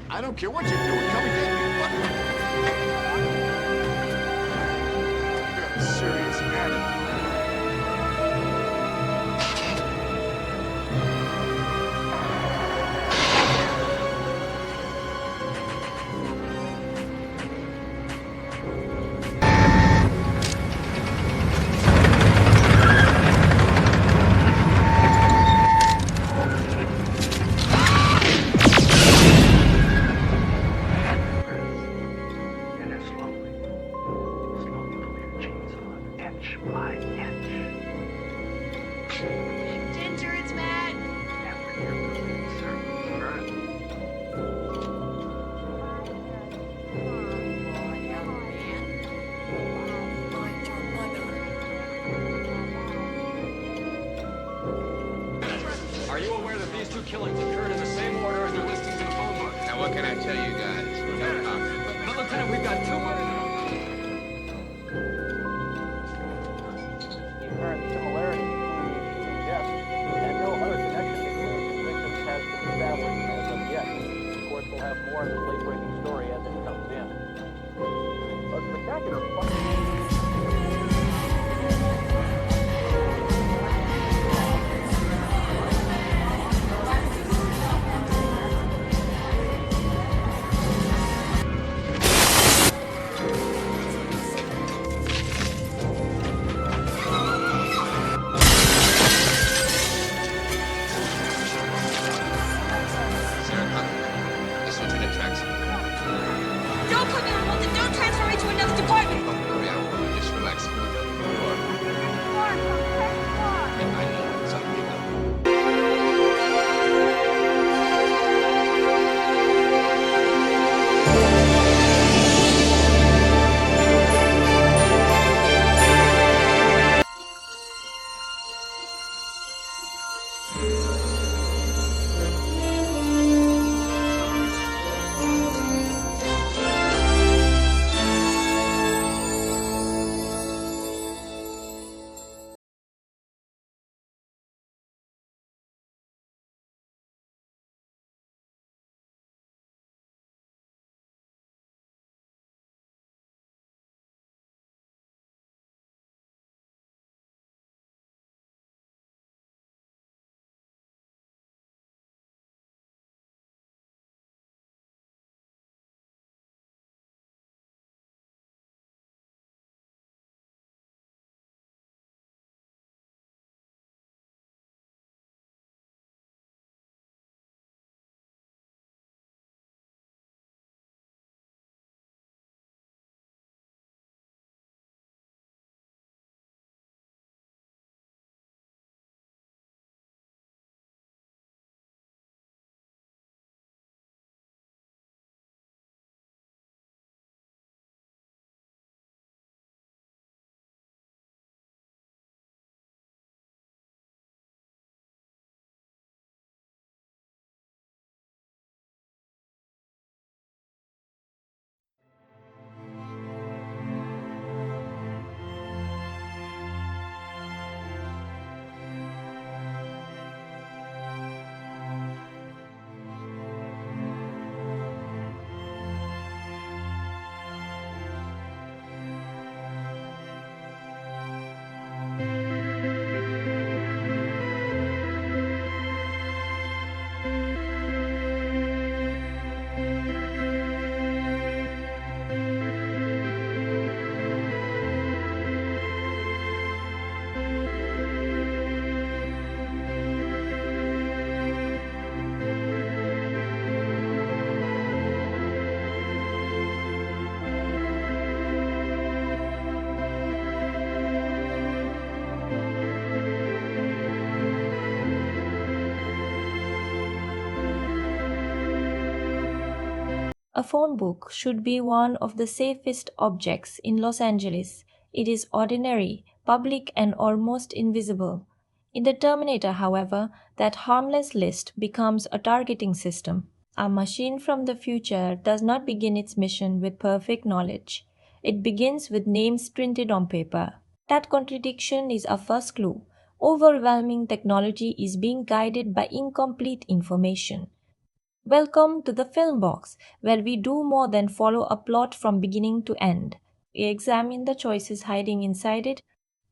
I don't care what you're doing. Come and get me. Fuck it. You got a serious attitude. Ginger, it's Matt. Are you aware that these two killings occurred in the same order as their listings in the phone book? Now, what can I tell you guys? No comment. But Lieutenant, we've got two murders. The apparent similarity between these shooting deaths and no other connection between the two victims has been established as of yet. Of course, we'll have more of this late-breaking story as it comes in. A spectacular Sarah Connor. This Lieutenant Jackson. Don't put me on hold and don't transfer me to another department. Don't worry, I will. Just relax. And I know it's up, you know. A phone book should be one of the safest objects in Los Angeles. It is ordinary, public, and almost invisible. In the Terminator, however, that harmless list becomes a targeting system. A machine from the future does not begin its mission with perfect knowledge. It begins with names printed on paper. That contradiction is our first clue. Overwhelming technology is being guided by incomplete information. Welcome to the Film Box, where we do more than follow a plot from beginning to end. We examine the choices hiding inside it,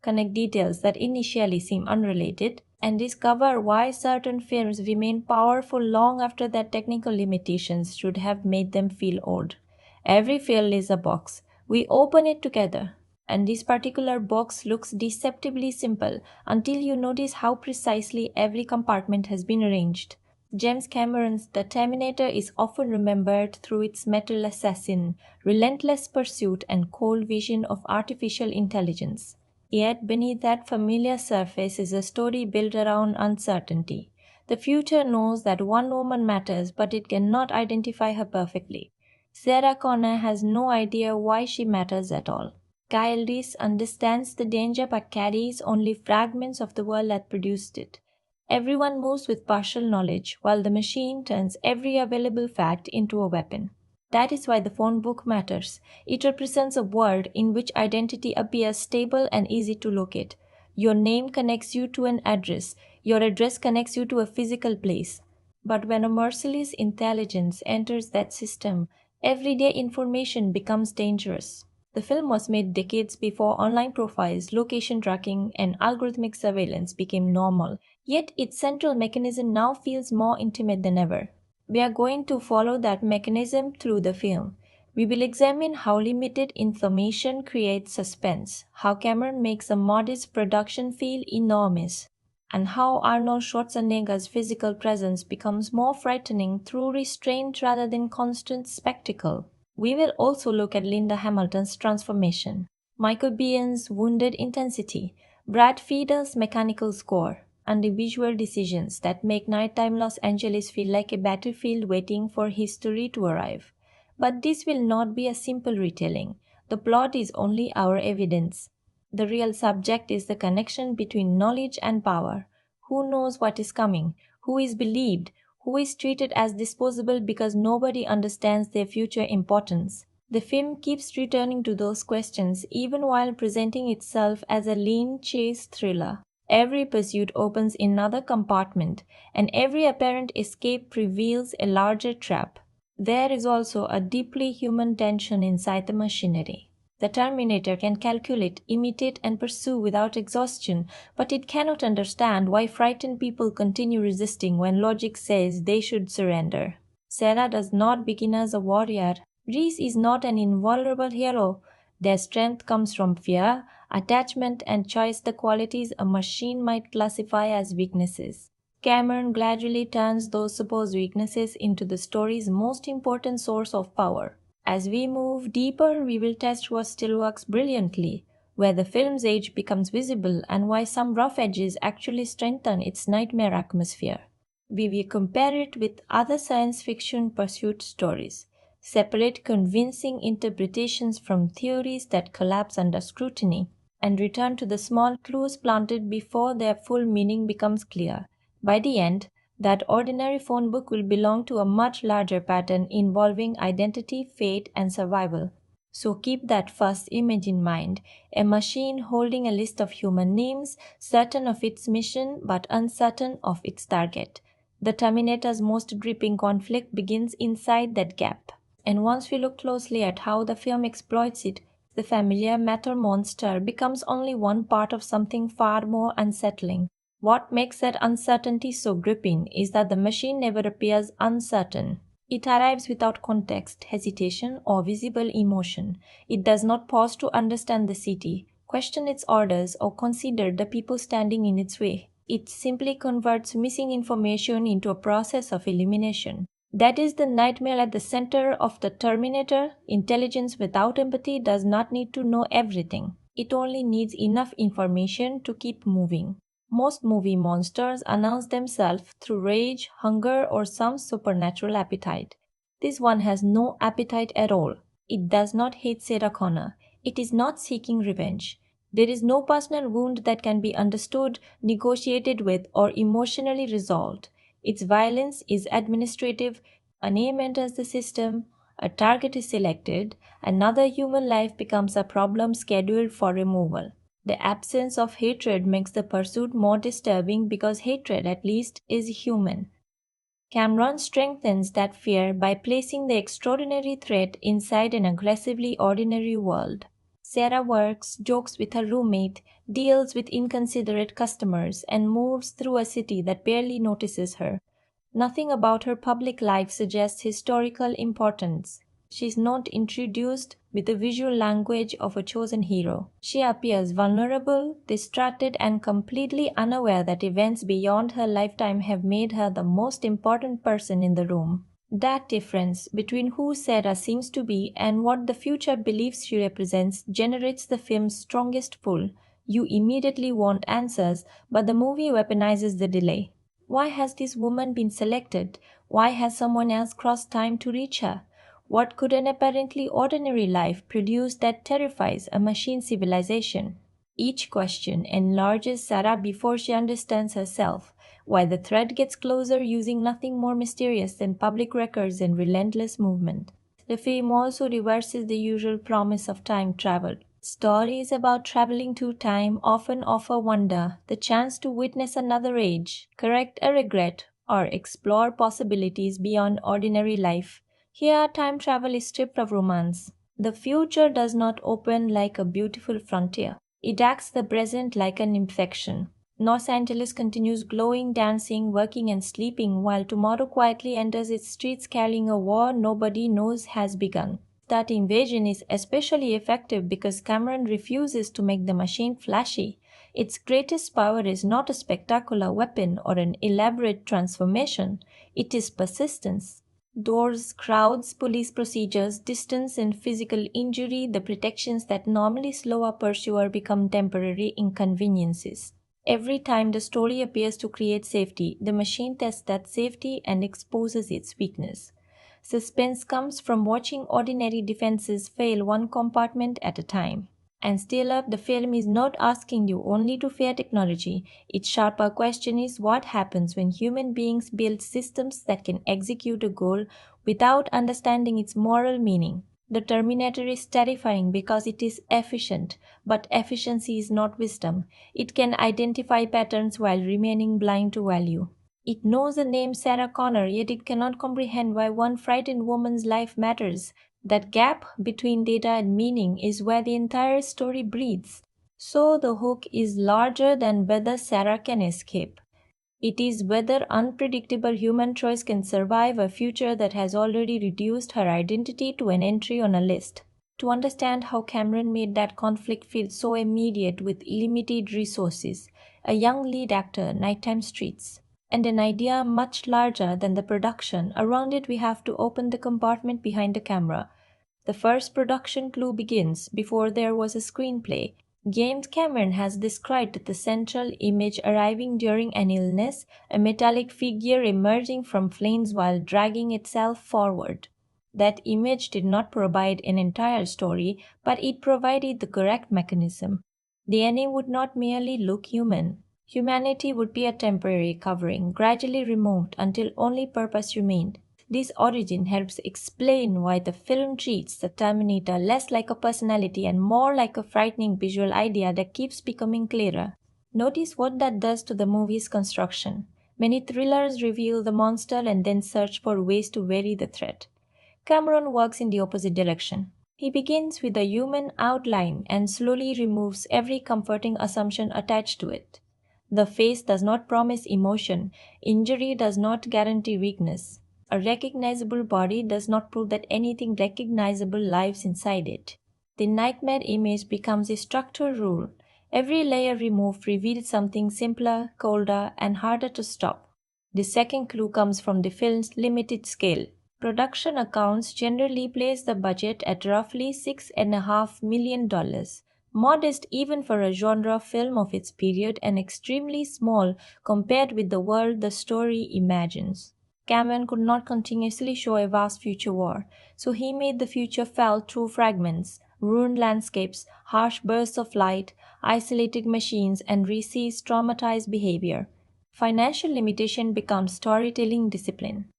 connect details that initially seem unrelated, and discover why certain films remain powerful long after their technical limitations should have made them feel old. Every film is a box. We open it together, and this particular box looks deceptively simple until you notice how precisely every compartment has been arranged. James Cameron's The Terminator is often remembered through its metal assassin, relentless pursuit, and cold vision of artificial intelligence. Yet beneath that familiar surface is a story built around uncertainty. The future knows that one woman matters, but it cannot identify her perfectly. Sarah Connor has no idea why she matters at all. Kyle Reese understands the danger but carries only fragments of the world that produced it. Everyone moves with partial knowledge, while the machine turns every available fact into a weapon. That is why the phone book matters. It represents a world in which identity appears stable and easy to locate. Your name connects you to an address. Your address connects you to a physical place. But when a merciless intelligence enters that system, everyday information becomes dangerous. The film was made decades before online profiles, location tracking, and algorithmic surveillance became normal, yet its central mechanism now feels more intimate than ever. We are going to follow that mechanism through the film. We will examine how limited information creates suspense, how Cameron makes a modest production feel enormous, and how Arnold Schwarzenegger's physical presence becomes more frightening through restraint rather than constant spectacle. We will also look at Linda Hamilton's transformation, Michael Biehn's wounded intensity, Brad Fiedler's mechanical score, and the visual decisions that make nighttime Los Angeles feel like a battlefield waiting for history to arrive. But this will not be a simple retelling. The plot is only our evidence. The real subject is the connection between knowledge and power. Who knows what is coming? Who is believed? Who is treated as disposable because nobody understands their future importance? The film keeps returning to those questions even while presenting itself as a lean chase thriller. Every pursuit opens another compartment, and every apparent escape reveals a larger trap. There is also a deeply human tension inside the machinery. The Terminator can calculate, imitate, and pursue without exhaustion, but it cannot understand why frightened people continue resisting when logic says they should surrender. Sarah does not begin as a warrior. Reese is not an invulnerable hero. Their strength comes from fear, attachment, and choice, the qualities a machine might classify as weaknesses. Cameron gradually turns those supposed weaknesses into the story's most important source of power. As we move deeper, we will test what still works brilliantly, where the film's age becomes visible, and why some rough edges actually strengthen its nightmare atmosphere. We will compare it with other science fiction pursuit stories, separate convincing interpretations from theories that collapse under scrutiny, and return to the small clues planted before their full meaning becomes clear. By the end, that ordinary phone book will belong to a much larger pattern involving identity, fate, and survival. So keep that first image in mind, a machine holding a list of human names, certain of its mission but uncertain of its target. The Terminator's most gripping conflict begins inside that gap. And once we look closely at how the film exploits it, the familiar metal monster becomes only one part of something far more unsettling. What makes that uncertainty so gripping is that the machine never appears uncertain. It arrives without context, hesitation, or visible emotion. It does not pause to understand the city, question its orders, or consider the people standing in its way. It simply converts missing information into a process of elimination. That is the nightmare at the center of the Terminator. Intelligence without empathy does not need to know everything. It only needs enough information to keep moving. Most movie monsters announce themselves through rage, hunger, or some supernatural appetite. This one has no appetite at all. It does not hate Sarah Connor. It is not seeking revenge. There is no personal wound that can be understood, negotiated with, or emotionally resolved. Its violence is administrative. A name enters the system, a target is selected, another human life becomes a problem scheduled for removal. The absence of hatred makes the pursuit more disturbing because hatred, at least, is human. Cameron strengthens that fear by placing the extraordinary threat inside an aggressively ordinary world. Sarah works, jokes with her roommate, deals with inconsiderate customers, and moves through a city that barely notices her. Nothing about her public life suggests historical importance. She is not introduced with the visual language of a chosen hero. She appears vulnerable, distracted, and completely unaware that events beyond her lifetime have made her the most important person in the room. That difference between who Sarah seems to be and what the future believes she represents generates the film's strongest pull. You immediately want answers, but the movie weaponizes the delay. Why has this woman been selected? Why has someone else crossed time to reach her? What could an apparently ordinary life produce that terrifies a machine civilization? Each question enlarges Sarah before she understands herself, while the threat gets closer using nothing more mysterious than public records and relentless movement. The film also reverses the usual promise of time travel. Stories about traveling through time often offer wonder, the chance to witness another age, correct a regret, or explore possibilities beyond ordinary life. Here, time travel is stripped of romance. The future does not open like a beautiful frontier. It acts the present like an infection. Los Angeles continues glowing, dancing, working, and sleeping while tomorrow quietly enters its streets carrying a war nobody knows has begun. That invasion is especially effective because Cameron refuses to make the machine flashy. Its greatest power is not a spectacular weapon or an elaborate transformation, it is persistence. Doors, crowds, police procedures, distance, and physical injury, the protections that normally slow a pursuer become temporary inconveniences. Every time the story appears to create safety, the machine tests that safety and exposes its weakness. Suspense comes from watching ordinary defenses fail one compartment at a time. And still up, the film is not asking you only to fear technology. Its sharper question is what happens when human beings build systems that can execute a goal without understanding its moral meaning. The Terminator is terrifying because it is efficient, but efficiency is not wisdom. It can identify patterns while remaining blind to value. It knows the name Sarah Connor, yet it cannot comprehend why one frightened woman's life matters. That gap between data and meaning is where the entire story breathes. So the hook is larger than whether Sarah can escape. It is whether unpredictable human choice can survive a future that has already reduced her identity to an entry on a list. To understand how Cameron made that conflict feel so immediate with limited resources, a young lead actor, nighttime streets, and an idea much larger than the production, around it we have to open the compartment behind the camera. The first production clue begins before there was a screenplay. James Cameron has described the central image arriving during an illness, a metallic figure emerging from flames while dragging itself forward. That image did not provide an entire story, but it provided the correct mechanism. The enemy would not merely look human. Humanity would be a temporary covering, gradually removed until only purpose remained. This origin helps explain why the film treats the Terminator less like a personality and more like a frightening visual idea that keeps becoming clearer. Notice what that does to the movie's construction. Many thrillers reveal the monster and then search for ways to vary the threat. Cameron works in the opposite direction. He begins with a human outline and slowly removes every comforting assumption attached to it. The face does not promise emotion. Injury does not guarantee weakness. A recognizable body does not prove that anything recognizable lives inside it. The nightmare image becomes a structural rule. Every layer removed reveals something simpler, colder, and harder to stop. The second clue comes from the film's limited scale. Production accounts generally place the budget at roughly $6.5 million. Modest even for a genre film of its period and extremely small compared with the world the story imagines. Cameron could not continuously show a vast future war, so he made the future felt through fragments, ruined landscapes, harsh bursts of light, isolated machines, and racist, traumatized behavior. Financial limitation becomes storytelling discipline.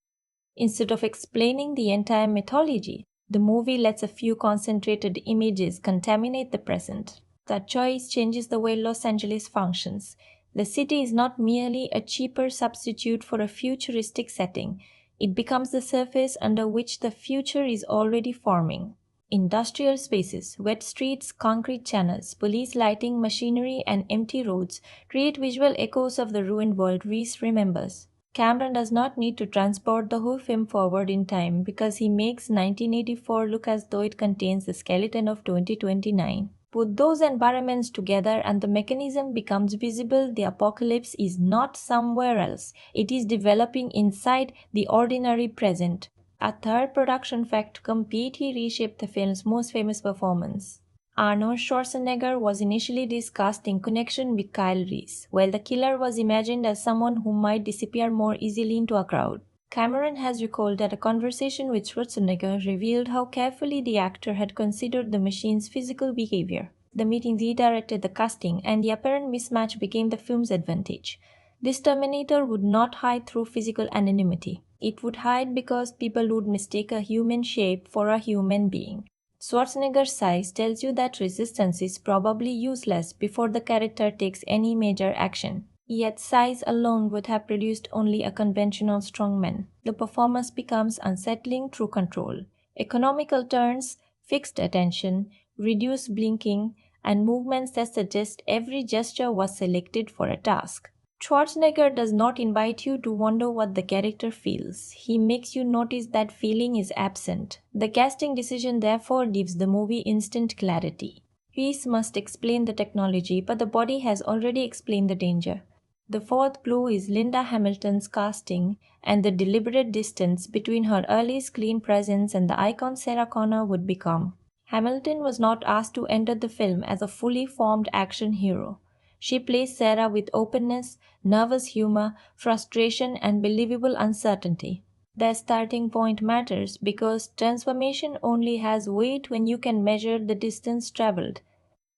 Instead of explaining the entire mythology, the movie lets a few concentrated images contaminate the present. That choice changes the way Los Angeles functions. The city is not merely a cheaper substitute for a futuristic setting, it becomes the surface under which the future is already forming. Industrial spaces, wet streets, concrete channels, police lighting, machinery, and empty roads create visual echoes of the ruined world Reese remembers. Cameron does not need to transport the whole film forward in time because he makes 1984 look as though it contains the skeleton of 2029. Put those environments together and the mechanism becomes visible. The apocalypse is not somewhere else. It is developing inside the ordinary present. A third production fact completely reshaped the film's most famous performance. Arnold Schwarzenegger was initially discussed in connection with Kyle Reese, while the killer was imagined as someone who might disappear more easily into a crowd. Cameron has recalled that a conversation with Schwarzenegger revealed how carefully the actor had considered the machine's physical behavior. The meeting redirected the casting, and the apparent mismatch became the film's advantage. This Terminator would not hide through physical anonymity. It would hide because people would mistake a human shape for a human being. Schwarzenegger's size tells you that resistance is probably useless before the character takes any major action. Yet size alone would have produced only a conventional strongman. The performance becomes unsettling through control. Economical turns, fixed attention, reduced blinking, and movements that suggest every gesture was selected for a task. Schwarzenegger does not invite you to wonder what the character feels. He makes you notice that feeling is absent. The casting decision therefore gives the movie instant clarity. Reese must explain the technology, but the body has already explained the danger. The fourth clue is Linda Hamilton's casting and the deliberate distance between her early screen presence and the icon Sarah Connor would become. Hamilton was not asked to enter the film as a fully formed action hero. She plays Sarah with openness, nervous humor, frustration, and believable uncertainty. The starting point matters because transformation only has weight when you can measure the distance traveled.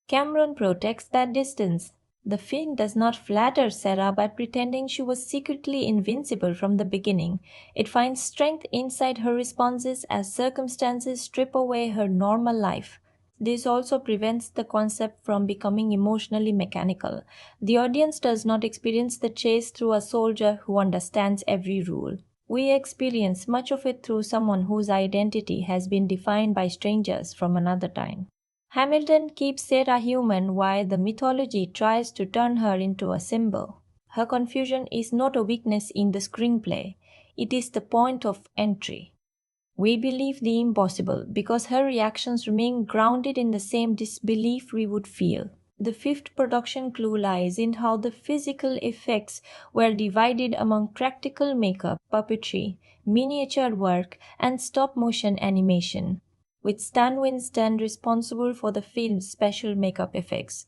Cameron protects that distance. The film does not flatter Sarah by pretending she was secretly invincible from the beginning. It finds strength inside her responses as circumstances strip away her normal life. This also prevents the concept from becoming emotionally mechanical. The audience does not experience the chase through a soldier who understands every rule. We experience much of it through someone whose identity has been defined by strangers from another time. Hamilton keeps Sarah human while the mythology tries to turn her into a symbol. Her confusion is not a weakness in the screenplay, it is the point of entry. We believe the impossible because her reactions remain grounded in the same disbelief we would feel. The fifth production clue lies in how the physical effects were divided among practical makeup, puppetry, miniature work, and stop-motion animation, with Stan Winston responsible for the film's special makeup effects.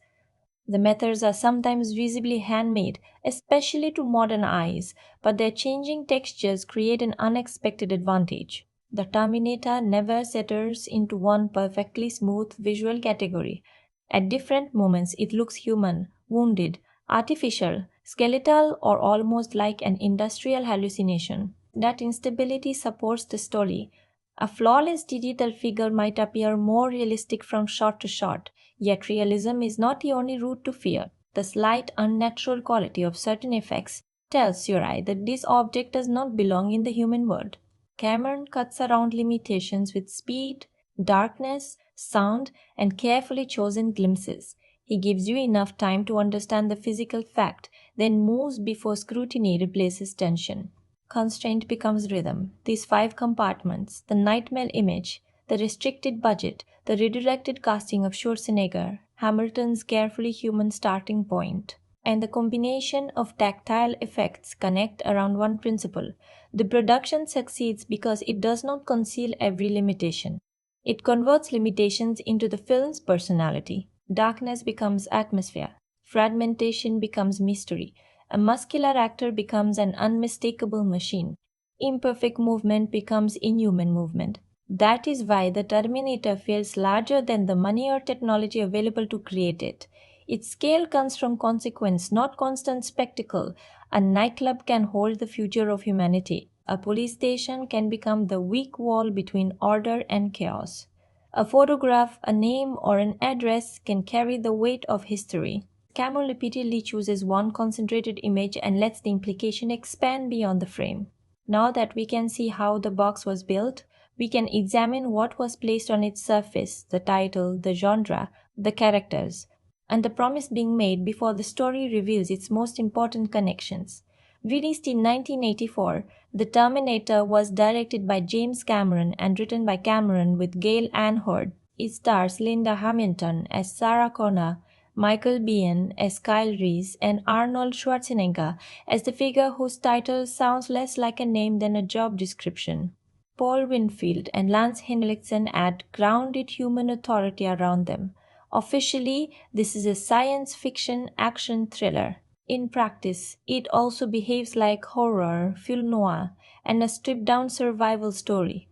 The methods are sometimes visibly handmade, especially to modern eyes, but their changing textures create an unexpected advantage. The Terminator never settles into one perfectly smooth visual category. At different moments, it looks human, wounded, artificial, skeletal, or almost like an industrial hallucination. That instability supports the story. A flawless digital figure might appear more realistic from shot to shot, yet realism is not the only route to fear. The slight unnatural quality of certain effects tells your eye that this object does not belong in the human world. Cameron cuts around limitations with speed, darkness, sound, and carefully chosen glimpses. He gives you enough time to understand the physical fact, then moves before scrutiny replaces tension. Constraint becomes rhythm. These 5 compartments, the nightmare image, the restricted budget, the redirected casting of Schwarzenegger, Hamilton's carefully human starting point, and the combination of tactile effects connect around one principle. The production succeeds because it does not conceal every limitation. It converts limitations into the film's personality. Darkness becomes atmosphere. Fragmentation becomes mystery. A muscular actor becomes an unmistakable machine. Imperfect movement becomes inhuman movement. That is why the Terminator feels larger than the money or technology available to create it. Its scale comes from consequence, not constant spectacle. A nightclub can hold the future of humanity. A police station can become the weak wall between order and chaos. A photograph, a name, or an address can carry the weight of history. Cameron repeatedly chooses one concentrated image and lets the implication expand beyond the frame. Now that we can see how the box was built, we can examine what was placed on its surface, the title, the genre, the characters, and the promise being made before the story reveals its most important connections. Released in 1984, The Terminator was directed by James Cameron and written by Cameron with Gail Ann Hurd. It stars Linda Hamilton as Sarah Connor, Michael Biehn as Kyle Reese, and Arnold Schwarzenegger as the figure whose title sounds less like a name than a job description. Paul Winfield and Lance Henriksen add grounded human authority around them. Officially, this is a science fiction action thriller. In practice, it also behaves like horror, film noir, and a stripped-down survival story.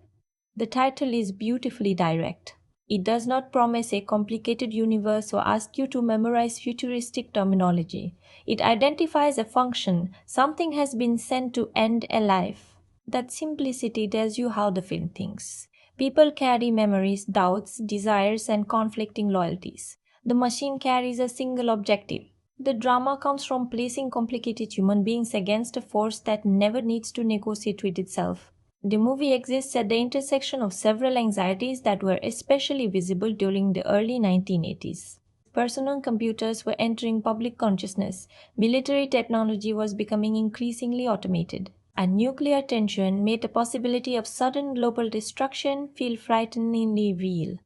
The title is beautifully direct. It does not promise a complicated universe or ask you to memorize futuristic terminology. It identifies a function, something has been sent to end a life. That simplicity tells you how the film thinks. People carry memories, doubts, desires, and conflicting loyalties. The machine carries a single objective. The drama comes from placing complicated human beings against a force that never needs to negotiate with itself. The movie exists at the intersection of several anxieties that were especially visible during the early 1980s. Personal computers were entering public consciousness, military technology was becoming increasingly automated, and nuclear tension made the possibility of sudden global destruction feel frighteningly real.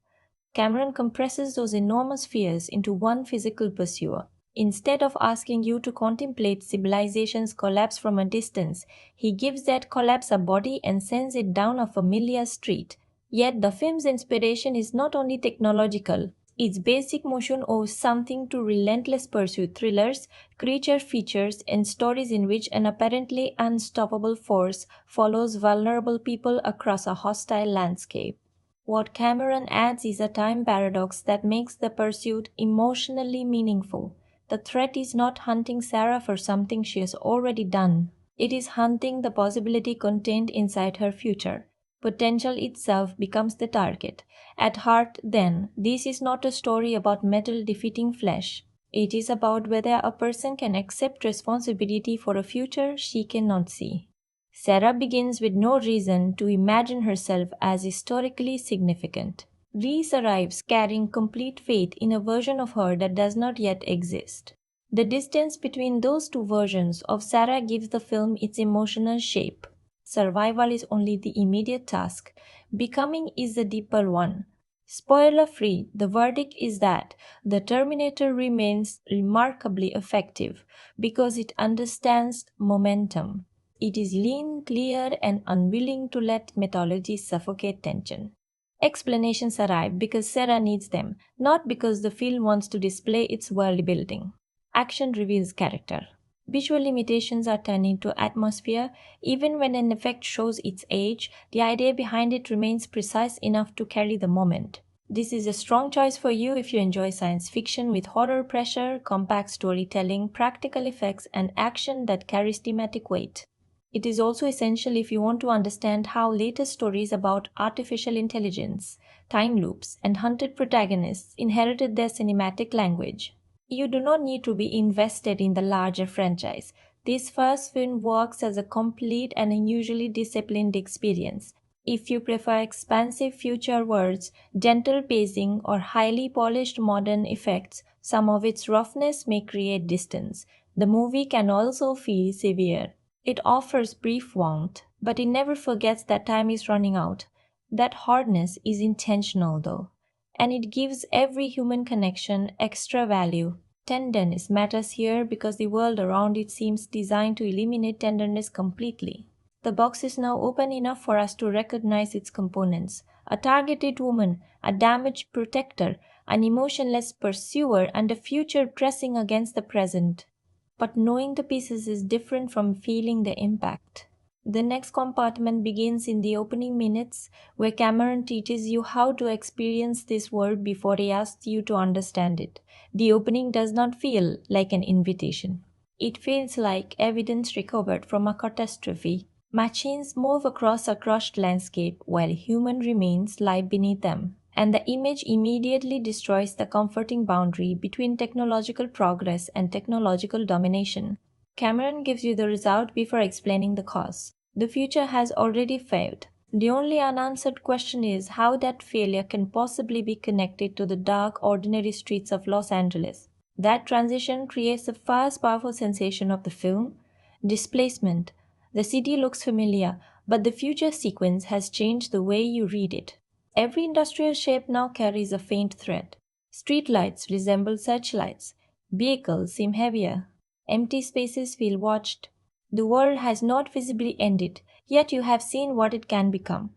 Cameron compresses those enormous fears into one physical pursuer. Instead of asking you to contemplate civilization's collapse from a distance, he gives that collapse a body and sends it down a familiar street. Yet the film's inspiration is not only technological. Its basic motion owes something to relentless pursuit thrillers, creature features, and stories in which an apparently unstoppable force follows vulnerable people across a hostile landscape. What Cameron adds is a time paradox that makes the pursuit emotionally meaningful. The threat is not hunting Sarah for something she has already done. It is hunting the possibility contained inside her future. Potential itself becomes the target. At heart, then, this is not a story about metal defeating flesh. It is about whether a person can accept responsibility for a future she cannot see. Sarah begins with no reason to imagine herself as historically significant. Reese arrives carrying complete faith in a version of her that does not yet exist. The distance between those two versions of Sarah gives the film its emotional shape. Survival is only the immediate task. Becoming is the deeper one. Spoiler-free, the verdict is that The Terminator remains remarkably effective because it understands momentum. It is lean, clear, and unwilling to let mythology suffocate tension. Explanations arrive because Sarah needs them, not because the film wants to display its world building. Action reveals character. Visual limitations are turned into atmosphere. Even when an effect shows its age, the idea behind it remains precise enough to carry the moment. This is a strong choice for you if you enjoy science fiction with horror pressure, compact storytelling, practical effects, and action that carries thematic weight. It is also essential if you want to understand how later stories about artificial intelligence, time loops, and hunted protagonists inherited their cinematic language. You do not need to be invested in the larger franchise. This first film works as a complete and unusually disciplined experience. If you prefer expansive future worlds, gentle pacing, or highly polished modern effects, some of its roughness may create distance. The movie can also feel severe. It offers brief warmth, but it never forgets that time is running out. That hardness is intentional though, and it gives every human connection extra value. Tenderness matters here because the world around it seems designed to eliminate tenderness completely. The box is now open enough for us to recognize its components. A targeted woman, a damaged protector, an emotionless pursuer, and a future pressing against the present. But knowing the pieces is different from feeling the impact. The next compartment begins in the opening minutes, where Cameron teaches you how to experience this world before he asks you to understand it. The opening does not feel like an invitation. It feels like evidence recovered from a catastrophe. Machines move across a crushed landscape while human remains lie beneath them. and the image immediately destroys the comforting boundary between technological progress and technological domination. Cameron gives you the result before explaining the cause. The future has already failed. The only unanswered question is how that failure can possibly be connected to the dark, ordinary streets of Los Angeles. That transition creates the first powerful sensation of the film: displacement. The city looks familiar, but the future sequence has changed the way you read it. Every industrial shape now carries a faint thread. Streetlights resemble searchlights. Vehicles seem heavier. Empty spaces feel watched. The world has not visibly ended, yet you have seen what it can become.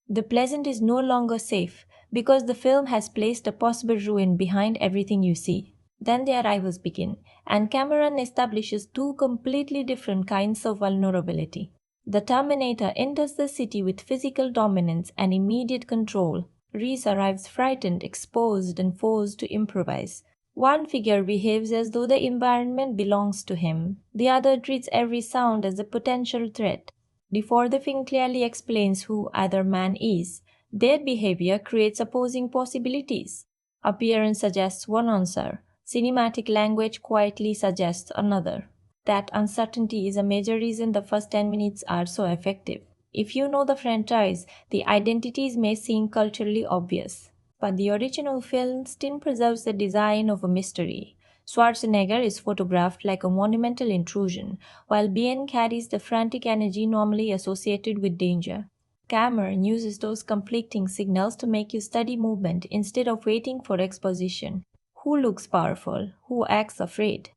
The pleasant is no longer safe because the film has placed a possible ruin behind everything you see. Then the arrivals begin, and Cameron establishes two completely different kinds of vulnerability. The Terminator enters the city with physical dominance and immediate control. Reese arrives frightened, exposed, and forced to improvise. One figure behaves as though the environment belongs to him. The other treats every sound as a potential threat. Before the film clearly explains who either man is, their behavior creates opposing possibilities. Appearance suggests one answer. Cinematic language quietly suggests another. That uncertainty is a major reason the first 10 minutes are so effective. If you know the franchise, the identities may seem culturally obvious. But the original film still preserves the design of a mystery. Schwarzenegger is photographed like a monumental intrusion, while Bien carries the frantic energy normally associated with danger. Cameron uses those conflicting signals to make you study movement instead of waiting for exposition. Who looks powerful? Who acts afraid?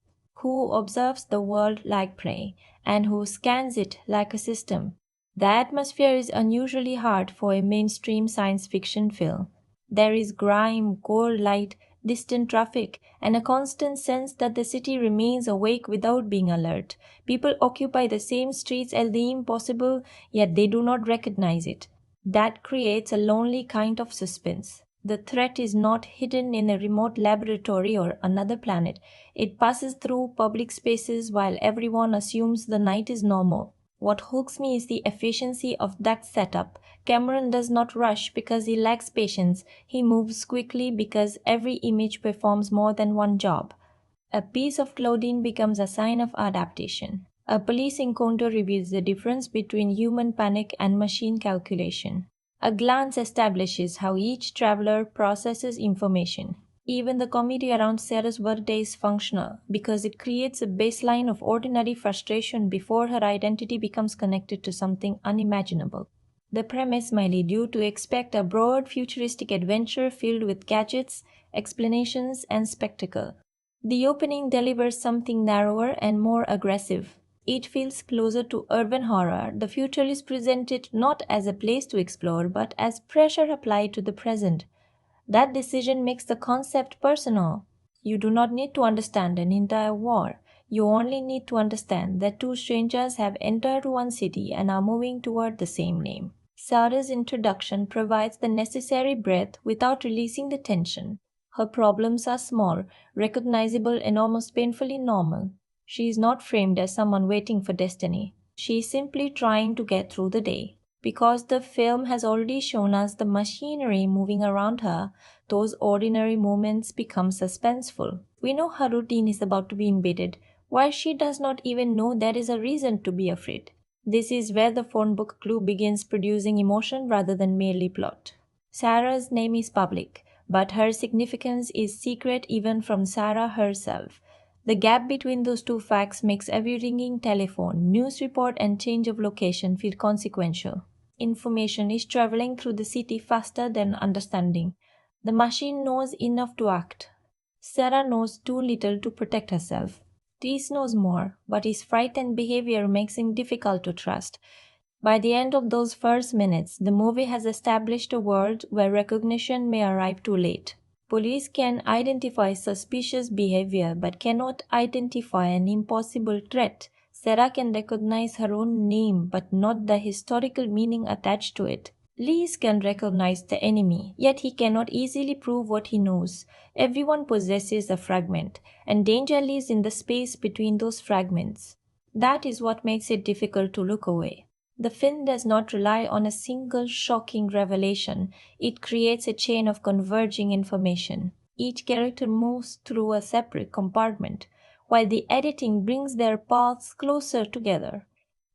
Who observes the world like prey? And who scans it like a system? The atmosphere is unusually hard for a mainstream science fiction film. There is grime, cold light, distant traffic, and a constant sense that the city remains awake without being alert. People occupy the same streets as the impossible, yet they do not recognize it. That creates a lonely kind of suspense. The threat is not hidden in a remote laboratory or another planet. It passes through public spaces while everyone assumes the night is normal. What hooks me is the efficiency of that setup. Cameron does not rush because he lacks patience. He moves quickly because every image performs more than one job. A piece of clothing becomes a sign of adaptation. A police encounter reveals the difference between human panic and machine calculation. A glance establishes how each traveler processes information. Even the comedy around Sarah's birthday is functional because it creates a baseline of ordinary frustration before her identity becomes connected to something unimaginable. The premise may lead you to expect a broad futuristic adventure filled with gadgets, explanations, and spectacle. The opening delivers something narrower and more aggressive. It feels closer to urban horror. The future is presented not as a place to explore, but as pressure applied to the present. That decision makes the concept personal. You do not need to understand an entire war. You only need to understand that two strangers have entered one city and are moving toward the same name. Sarah's introduction provides the necessary breath without releasing the tension. Her problems are small, recognizable, and almost painfully normal. She is not framed as someone waiting for destiny. She is simply trying to get through the day. Because the film has already shown us the machinery moving around her, those ordinary moments become suspenseful. We know her routine is about to be invaded, while she does not even know there is a reason to be afraid. This is where the phone book clue begins producing emotion rather than merely plot. Sarah's name is public, but her significance is secret even from Sarah herself. The gap between those two facts makes every ringing telephone, news report, and change of location feel consequential. Information is traveling through the city faster than understanding. The machine knows enough to act. Sarah knows too little to protect herself. Reese knows more, but his frightened behavior makes him difficult to trust. By the end of those first minutes, the movie has established a world where recognition may arrive too late. Police can identify suspicious behavior but cannot identify an impossible threat. Sarah can recognize her own name but not the historical meaning attached to it. Lees can recognize the enemy, yet he cannot easily prove what he knows. Everyone possesses a fragment, and danger lives in the space between those fragments. That is what makes it difficult to look away. The film does not rely on a single shocking revelation, it creates a chain of converging information. Each character moves through a separate compartment, while the editing brings their paths closer together.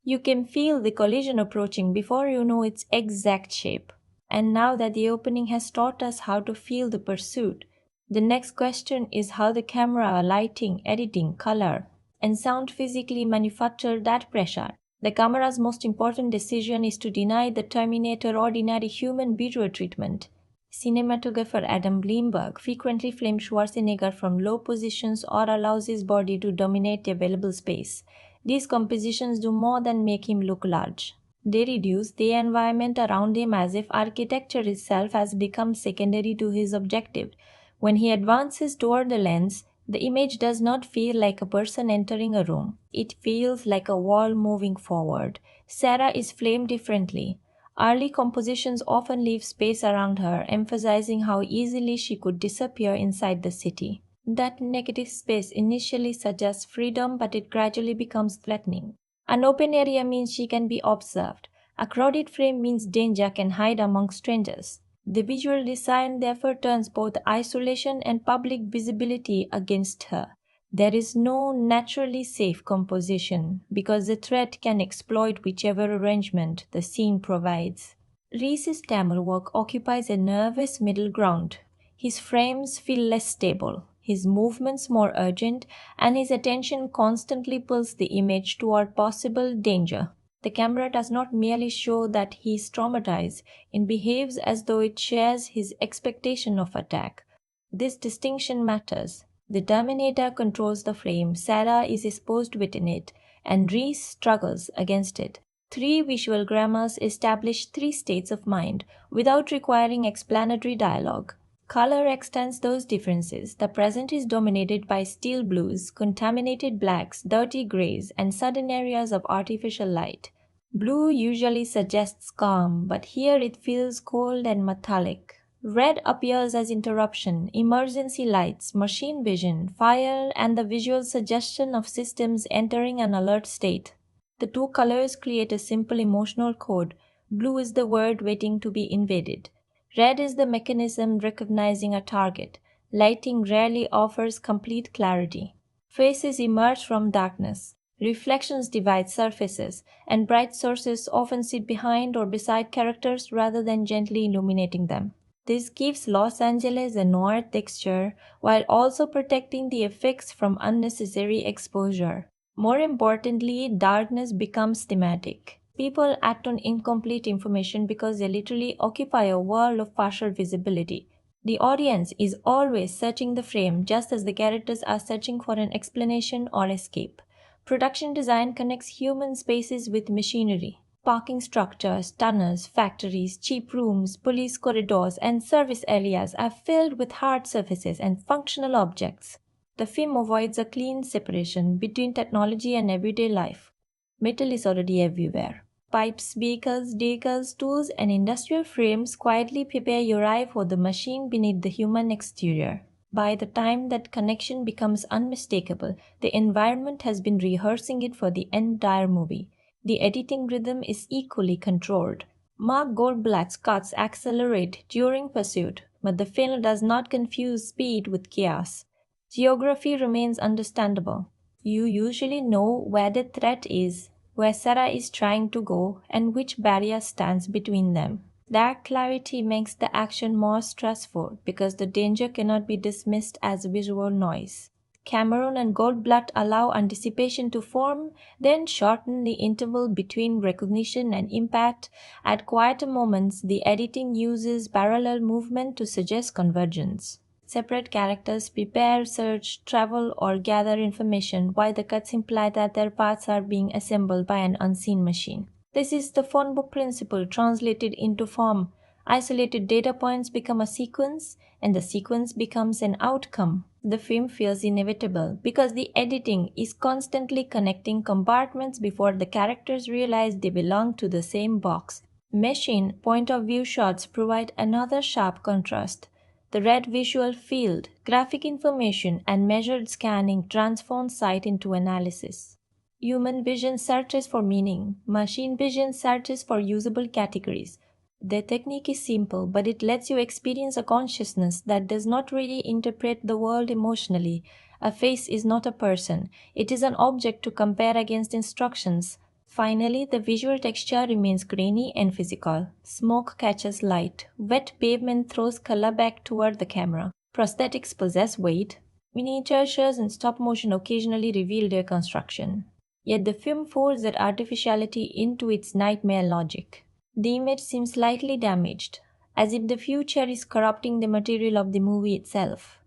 You can feel the collision approaching before you know its exact shape. And now that the opening has taught us how to feel the pursuit, the next question is how the camera, lighting, editing, color, and sound physically manufacture that pressure. The camera's most important decision is to deny the Terminator ordinary human visual treatment. Cinematographer Adam Bleenberg frequently frames Schwarzenegger from low positions or allows his body to dominate the available space. These compositions do more than make him look large. They reduce the environment around him as if architecture itself has become secondary to his objective. When he advances toward the lens, the image does not feel like a person entering a room. It feels like a wall moving forward. Sarah is framed differently. Early compositions often leave space around her, emphasizing how easily she could disappear inside the city. That negative space initially suggests freedom, but it gradually becomes threatening. An open area means she can be observed. A crowded frame means danger can hide among strangers. The visual design therefore turns both isolation and public visibility against her. There is no naturally safe composition because the threat can exploit whichever arrangement the scene provides. Reese's camera work occupies a nervous middle ground. His frames feel less stable, his movements more urgent, and his attention constantly pulls the image toward possible danger. The camera does not merely show that he is traumatized, it behaves as though it shares his expectation of attack. This distinction matters. The Terminator controls the frame, Sarah is exposed within it, and Reese struggles against it. Three visual grammars establish three states of mind without requiring explanatory dialogue. Color extends those differences. The present is dominated by steel blues, contaminated blacks, dirty grays, and sudden areas of artificial light. Blue usually suggests calm, but here it feels cold and metallic. Red appears as interruption, emergency lights, machine vision, fire, and the visual suggestion of systems entering an alert state. The two colors create a simple emotional code. Blue is the word waiting to be invaded. Red is the mechanism recognizing a target. Lighting rarely offers complete clarity. Faces emerge from darkness. Reflections divide surfaces, and bright sources often sit behind or beside characters rather than gently illuminating them. This gives Los Angeles a noir texture while also protecting the effects from unnecessary exposure. More importantly, darkness becomes thematic. People act on incomplete information because they literally occupy a world of partial visibility. The audience is always searching the frame just as the characters are searching for an explanation or escape. Production design connects human spaces with machinery. Parking structures, tunnels, factories, cheap rooms, police corridors, and service areas are filled with hard surfaces and functional objects. The film avoids a clean separation between technology and everyday life. Metal is already everywhere. Pipes, vehicles, decals, tools, and industrial frames quietly prepare your eye for the machine beneath the human exterior. By the time that connection becomes unmistakable, the environment has been rehearsing it for the entire movie. The editing rhythm is equally controlled. Mark Goldblatt's cuts accelerate during pursuit, but the film does not confuse speed with chaos. Geography remains understandable. You usually know where the threat is, where Sarah is trying to go, and which barrier stands between them. That clarity makes the action more stressful because the danger cannot be dismissed as visual noise. Cameron and Goldblatt allow anticipation to form, then shorten the interval between recognition and impact. At quieter moments, the editing uses parallel movement to suggest convergence. Separate characters prepare, search, travel, or gather information, while the cuts imply that their parts are being assembled by an unseen machine. This is the phone book principle translated into form. Isolated data points become a sequence, and the sequence becomes an outcome. The film feels inevitable because the editing is constantly connecting compartments before the characters realize they belong to the same box. Machine point-of-view shots provide another sharp contrast. The red visual field, graphic information, and measured scanning transform sight into analysis. Human vision searches for meaning, machine vision searches for usable categories. The technique is simple, but it lets you experience a consciousness that does not really interpret the world emotionally. A face is not a person, it is an object to compare against instructions. Finally, the visual texture remains grainy and physical. Smoke catches light. Wet pavement throws color back toward the camera. Prosthetics possess weight. Miniatures and stop motion occasionally reveal their construction. Yet the film folds that artificiality into its nightmare logic. The image seems slightly damaged, as if the future is corrupting the material of the movie itself.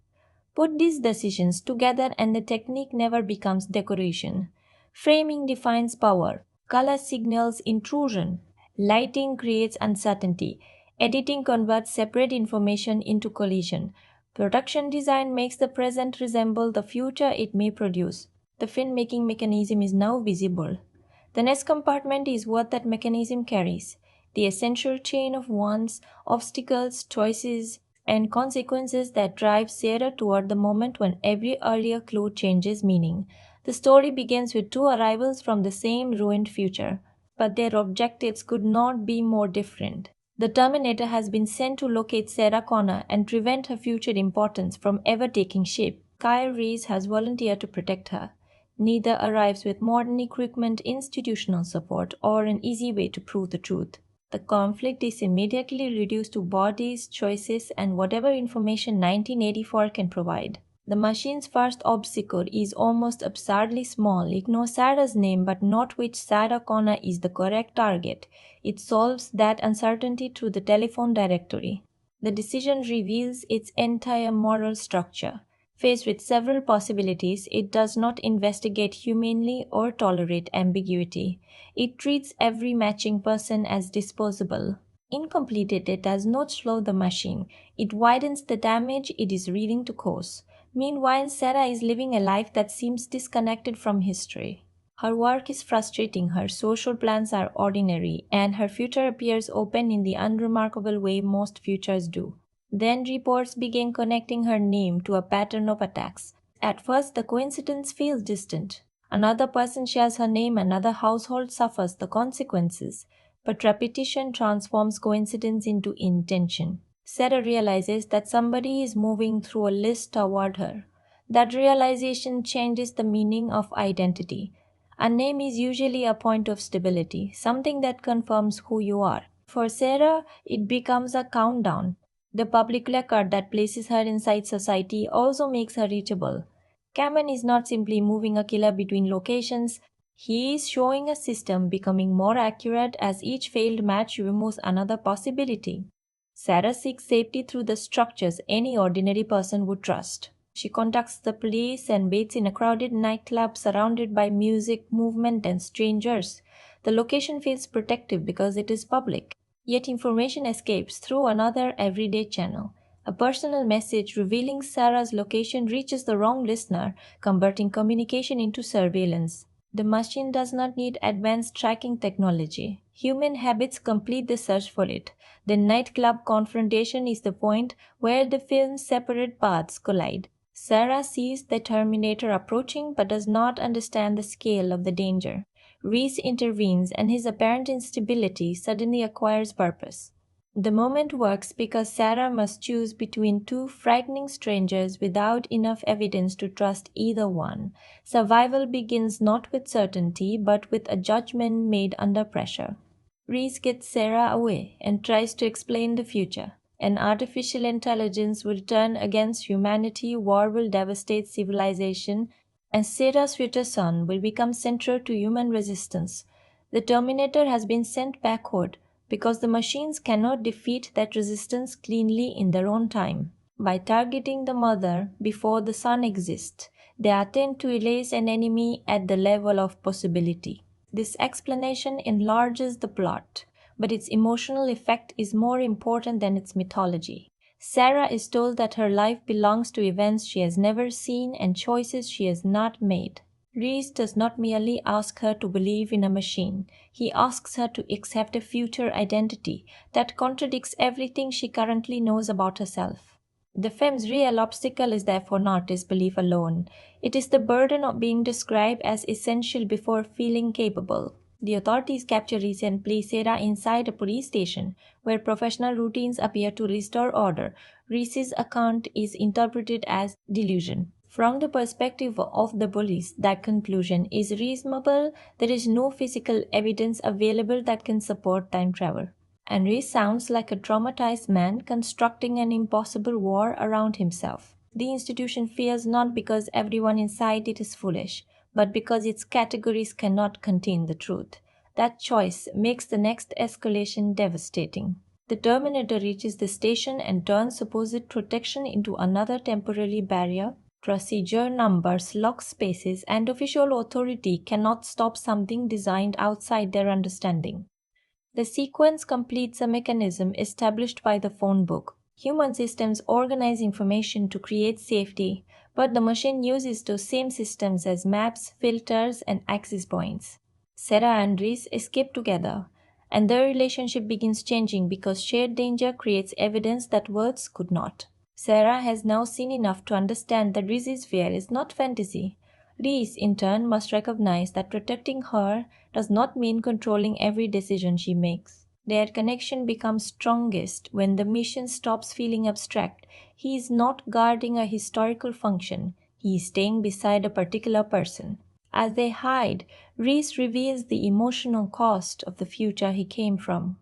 Put these decisions together and the technique never becomes decoration. Framing defines power, color signals intrusion, lighting creates uncertainty, editing converts separate information into collision. Production design makes the present resemble the future it may produce. The filmmaking mechanism is now visible. The next compartment is what that mechanism carries, the essential chain of wants, obstacles, choices, and consequences that drive Sarah toward the moment when every earlier clue changes meaning. The story begins with two arrivals from the same ruined future, but their objectives could not be more different. The Terminator has been sent to locate Sarah Connor and prevent her future importance from ever taking shape. Kyle Reese has volunteered to protect her. Neither arrives with modern equipment, institutional support, or an easy way to prove the truth. The conflict is immediately reduced to bodies, choices, and whatever information 1984 can provide. The machine's first obstacle is almost absurdly small. It knows Sarah's name but not which Sarah Connor is the correct target. It solves that uncertainty through the telephone directory. The decision reveals its entire moral structure. Faced with several possibilities, it does not investigate humanely or tolerate ambiguity. It treats every matching person as disposable. Incompleted, it does not slow the machine. It widens the damage it is willing to cause. Meanwhile, Sarah is living a life that seems disconnected from history. Her work is frustrating, her social plans are ordinary, and her future appears open in the unremarkable way most futures do. Then reports begin connecting her name to a pattern of attacks. At first, the coincidence feels distant. Another person shares her name, another household suffers the consequences. But repetition transforms coincidence into intention. Sarah realizes that somebody is moving through a list toward her. That realization changes the meaning of identity. A name is usually a point of stability, something that confirms who you are. For Sarah, it becomes a countdown. The public record that places her inside society also makes her reachable. Cameron is not simply moving a killer between locations, he is showing a system becoming more accurate as each failed match removes another possibility. Sarah seeks safety through the structures any ordinary person would trust. She contacts the police and waits in a crowded nightclub surrounded by music, movement, and strangers. The location feels protective because it is public. Yet information escapes through another everyday channel. A personal message revealing Sarah's location reaches the wrong listener, converting communication into surveillance. The machine does not need advanced tracking technology. Human habits complete the search for it. The nightclub confrontation is the point where the film's separate paths collide. Sarah sees the Terminator approaching but does not understand the scale of the danger. Reese intervenes and his apparent instability suddenly acquires purpose. The moment works because Sarah must choose between two frightening strangers without enough evidence to trust either one. Survival begins not with certainty but with a judgment made under pressure. Reese gets Sarah away and tries to explain the future. An artificial intelligence will turn against humanity, war will devastate civilization, and Sarah's future son will become central to human resistance. The Terminator has been sent backward because the machines cannot defeat that resistance cleanly in their own time. By targeting the mother before the son exists, they attempt to erase an enemy at the level of possibility. This explanation enlarges the plot, but its emotional effect is more important than its mythology. Sarah is told that her life belongs to events she has never seen and choices she has not made. Reese does not merely ask her to believe in a machine, he asks her to accept a future identity that contradicts everything she currently knows about herself. The film's real obstacle is therefore not disbelief alone. It is the burden of being described as essential before feeling capable. The authorities capture Reese and place Sarah inside a police station, where professional routines appear to restore order. Reese's account is interpreted as delusion. From the perspective of the police, that conclusion is reasonable. There is no physical evidence available that can support time travel. And Reese sounds like a traumatized man constructing an impossible war around himself. The institution fears not because everyone inside it is foolish, but because its categories cannot contain the truth. That choice makes the next escalation devastating. The Terminator reaches the station and turns supposed protection into another temporary barrier. Procedure, numbers, lock spaces, and official authority cannot stop something designed outside their understanding. The sequence completes a mechanism established by the phone book. Human systems organize information to create safety, but the machine uses those same systems as maps, filters, and access points. Sarah and Reese escape together, and their relationship begins changing because shared danger creates evidence that words could not. Sarah has now seen enough to understand that Reese's fear is not fantasy. Reese, in turn, must recognize that protecting her does not mean controlling every decision she makes. Their connection becomes strongest when the mission stops feeling abstract. He is not guarding a historical function, he is staying beside a particular person. As they hide, Reese reveals the emotional cost of the future he came from.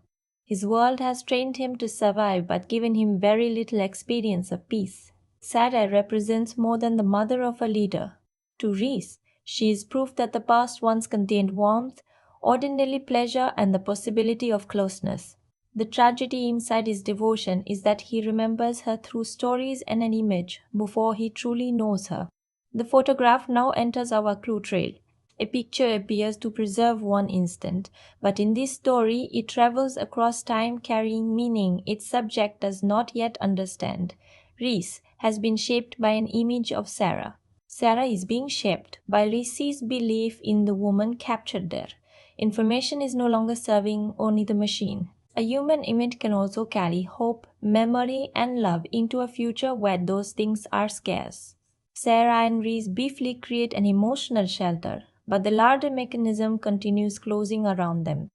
His world has trained him to survive but given him very little experience of peace. Sarah represents more than the mother of a leader. To Reese, she is proof that the past once contained warmth, ordinary pleasure, and the possibility of closeness. The tragedy inside his devotion is that he remembers her through stories and an image before he truly knows her. The photograph now enters our clue trail. A picture appears to preserve one instant, but in this story it travels across time carrying meaning its subject does not yet understand. Reese has been shaped by an image of Sarah. Sarah is being shaped by Reese's belief in the woman captured there. Information is no longer serving only the machine. A human image can also carry hope, memory, and love into a future where those things are scarce. Sarah and Reese briefly create an emotional shelter, but the larger mechanism continues closing around them.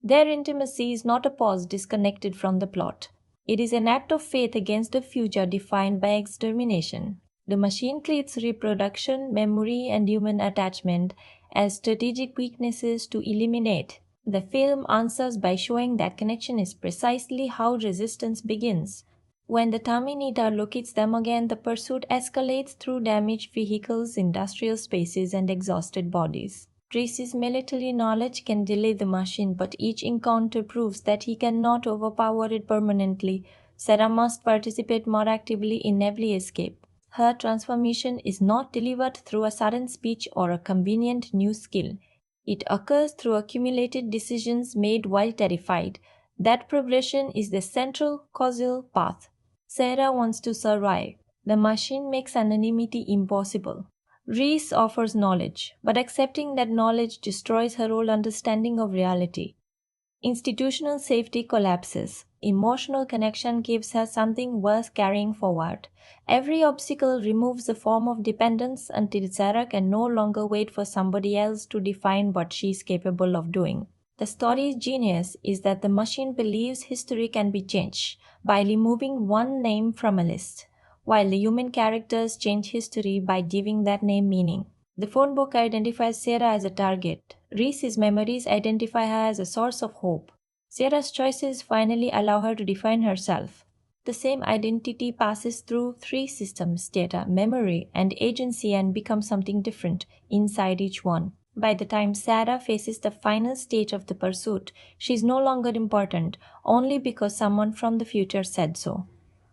Their intimacy is not a pause disconnected from the plot. It is an act of faith against a future defined by extermination. The machine treats reproduction, memory, and human attachment as strategic weaknesses to eliminate. The film answers by showing that connection is precisely how resistance begins. When the Terminator locates them again, the pursuit escalates through damaged vehicles, industrial spaces, and exhausted bodies. Tracy's military knowledge can delay the machine, but each encounter proves that he cannot overpower it permanently. Sarah must participate more actively in every escape. Her transformation is not delivered through a sudden speech or a convenient new skill. It occurs through accumulated decisions made while terrified. That progression is the central causal path. Sarah wants to survive. The machine makes anonymity impossible. Reese offers knowledge, but accepting that knowledge destroys her whole understanding of reality. Institutional safety collapses. Emotional connection gives her something worth carrying forward. Every obstacle removes a form of dependence until Sarah can no longer wait for somebody else to define what she is capable of doing. The story's genius is that the machine believes history can be changed by removing one name from a list, while the human characters change history by giving that name meaning. The phone book identifies Sarah as a target. Reese's memories identify her as a source of hope. Sarah's choices finally allow her to define herself. The same identity passes through three systems: data, memory, and agency, and becomes something different inside each one. By the time Sarah faces the final stage of the pursuit, she is no longer important, only because someone from the future said so.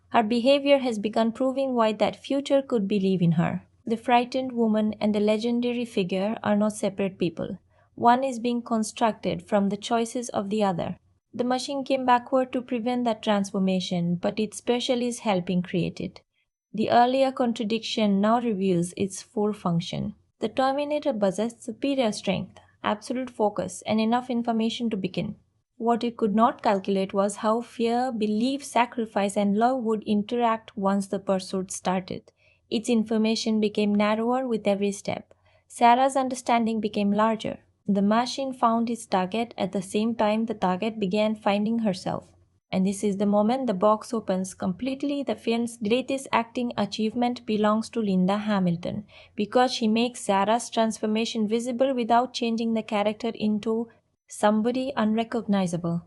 Her behavior has begun proving why that future could believe in her. The frightened woman and the legendary figure are not separate people. One is being constructed from the choices of the other. The machine came backward to prevent that transformation, but it specially is helping create it. The earlier contradiction now reveals its full function. The Terminator possessed superior strength, absolute focus, and enough information to begin. What it could not calculate was how fear, belief, sacrifice, and love would interact once the pursuit started. Its information became narrower with every step. Sarah's understanding became larger. The machine found its target at the same time the target began finding herself. And this is the moment the box opens completely. The film's greatest acting achievement belongs to Linda Hamilton because she makes Sarah's transformation visible without changing the character into somebody unrecognizable.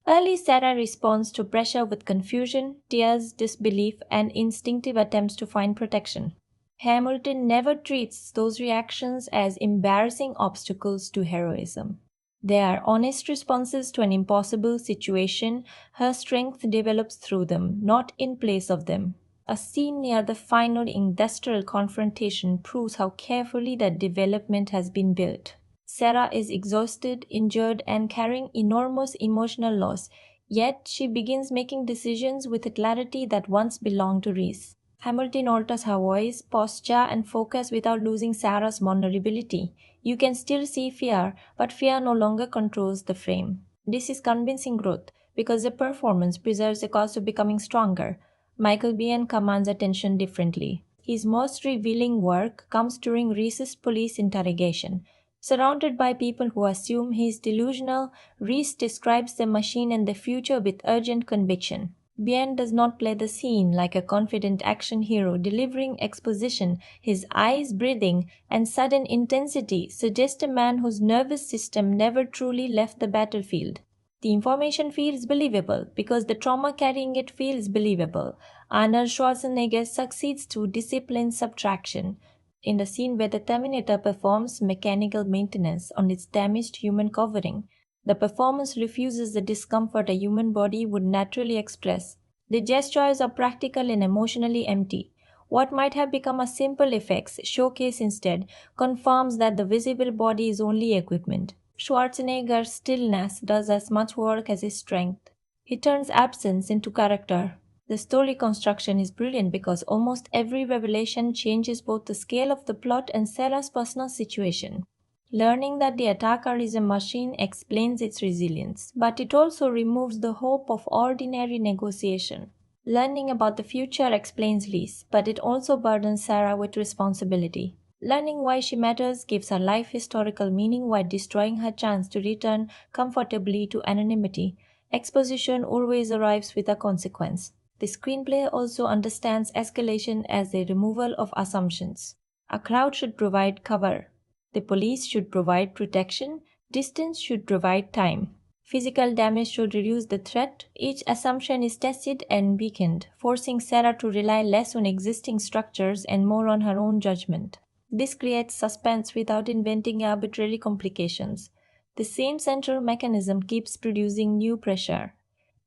Early Sarah responds to pressure with confusion, tears, disbelief, and instinctive attempts to find protection. Hamilton never treats those reactions as embarrassing obstacles to heroism. They are honest responses to an impossible situation. Her strength develops through them, not in place of them. A scene near the final industrial confrontation proves how carefully that development has been built. Sarah is exhausted, injured, and carrying enormous emotional loss, yet she begins making decisions with a clarity that once belonged to Reese. Hamilton alters her voice, posture, and focus without losing Sarah's vulnerability. You can still see fear, but fear no longer controls the frame. This is convincing growth because the performance preserves the cost of becoming stronger. Michael Biehn commands attention differently. His most revealing work comes during Reese's police interrogation. Surrounded by people who assume he is delusional, Reese describes the machine and the future with urgent conviction. Biehn does not play the scene like a confident action hero delivering exposition. His eyes, breathing, and sudden intensity suggest a man whose nervous system never truly left the battlefield. The information feels believable because the trauma carrying it feels believable. Arnold Schwarzenegger succeeds through disciplined subtraction. In the scene where the Terminator performs mechanical maintenance on its damaged human covering, the performance refuses the discomfort a human body would naturally express. The gestures are practical and emotionally empty. What might have become a simple effects showcase instead confirms that the visible body is only equipment. Schwarzenegger's stillness does as much work as his strength. He turns absence into character. The story construction is brilliant because almost every revelation changes both the scale of the plot and Sarah's personal situation. Learning that the attacker is a machine explains its resilience, but it also removes the hope of ordinary negotiation. Learning about the future explains Liz, but it also burdens Sarah with responsibility. Learning why she matters gives her life historical meaning while destroying her chance to return comfortably to anonymity. Exposition always arrives with a consequence. The screenplay also understands escalation as the removal of assumptions. A crowd should provide cover. The police should provide protection. Distance should provide time. Physical damage should reduce the threat. Each assumption is tested and weakened, forcing Sarah to rely less on existing structures and more on her own judgment. This creates suspense without inventing arbitrary complications. The same central mechanism keeps producing new pressure.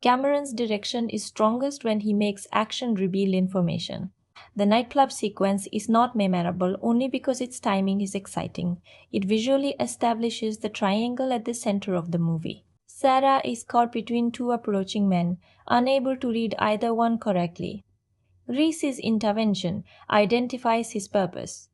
Cameron's direction is strongest when he makes action reveal information. The nightclub sequence is not memorable only because its timing is exciting. It visually establishes the triangle at the center of the movie. Sarah is caught between two approaching men, unable to read either one correctly. Reese's intervention identifies his purpose.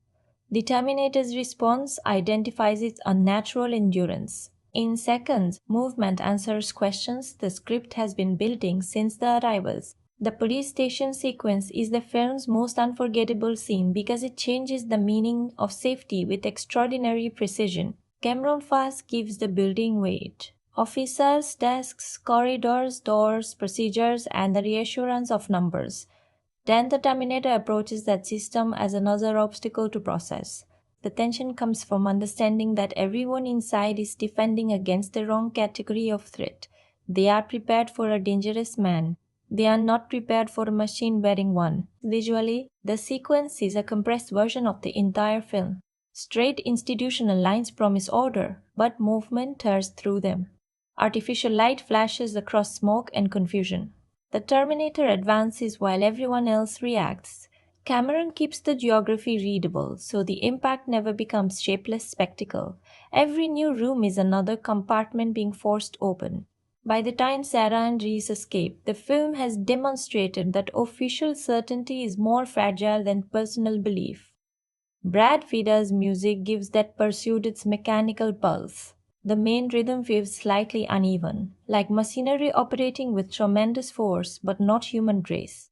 The Terminator's response identifies its unnatural endurance. In seconds, movement answers questions the script has been building since the arrivals. The police station sequence is the film's most unforgettable scene because it changes the meaning of safety with extraordinary precision. Cameron fast gives the building weight. Officers, desks, corridors, doors, procedures, and the reassurance of numbers. Then the Terminator approaches that system as another obstacle to process. The tension comes from understanding that everyone inside is defending against the wrong category of threat. They are prepared for a dangerous man. They are not prepared for a machine wearing one. Visually, the sequence is a compressed version of the entire film. Straight institutional lines promise order, but movement tears through them. Artificial light flashes across smoke and confusion. The Terminator advances while everyone else reacts. Cameron keeps the geography readable, so the impact never becomes shapeless spectacle. Every new room is another compartment being forced open. By the time Sarah and Reese escape, the film has demonstrated that official certainty is more fragile than personal belief. Brad Fida's music gives that pursuit its mechanical pulse. The main rhythm feels slightly uneven, like machinery operating with tremendous force but not human grace.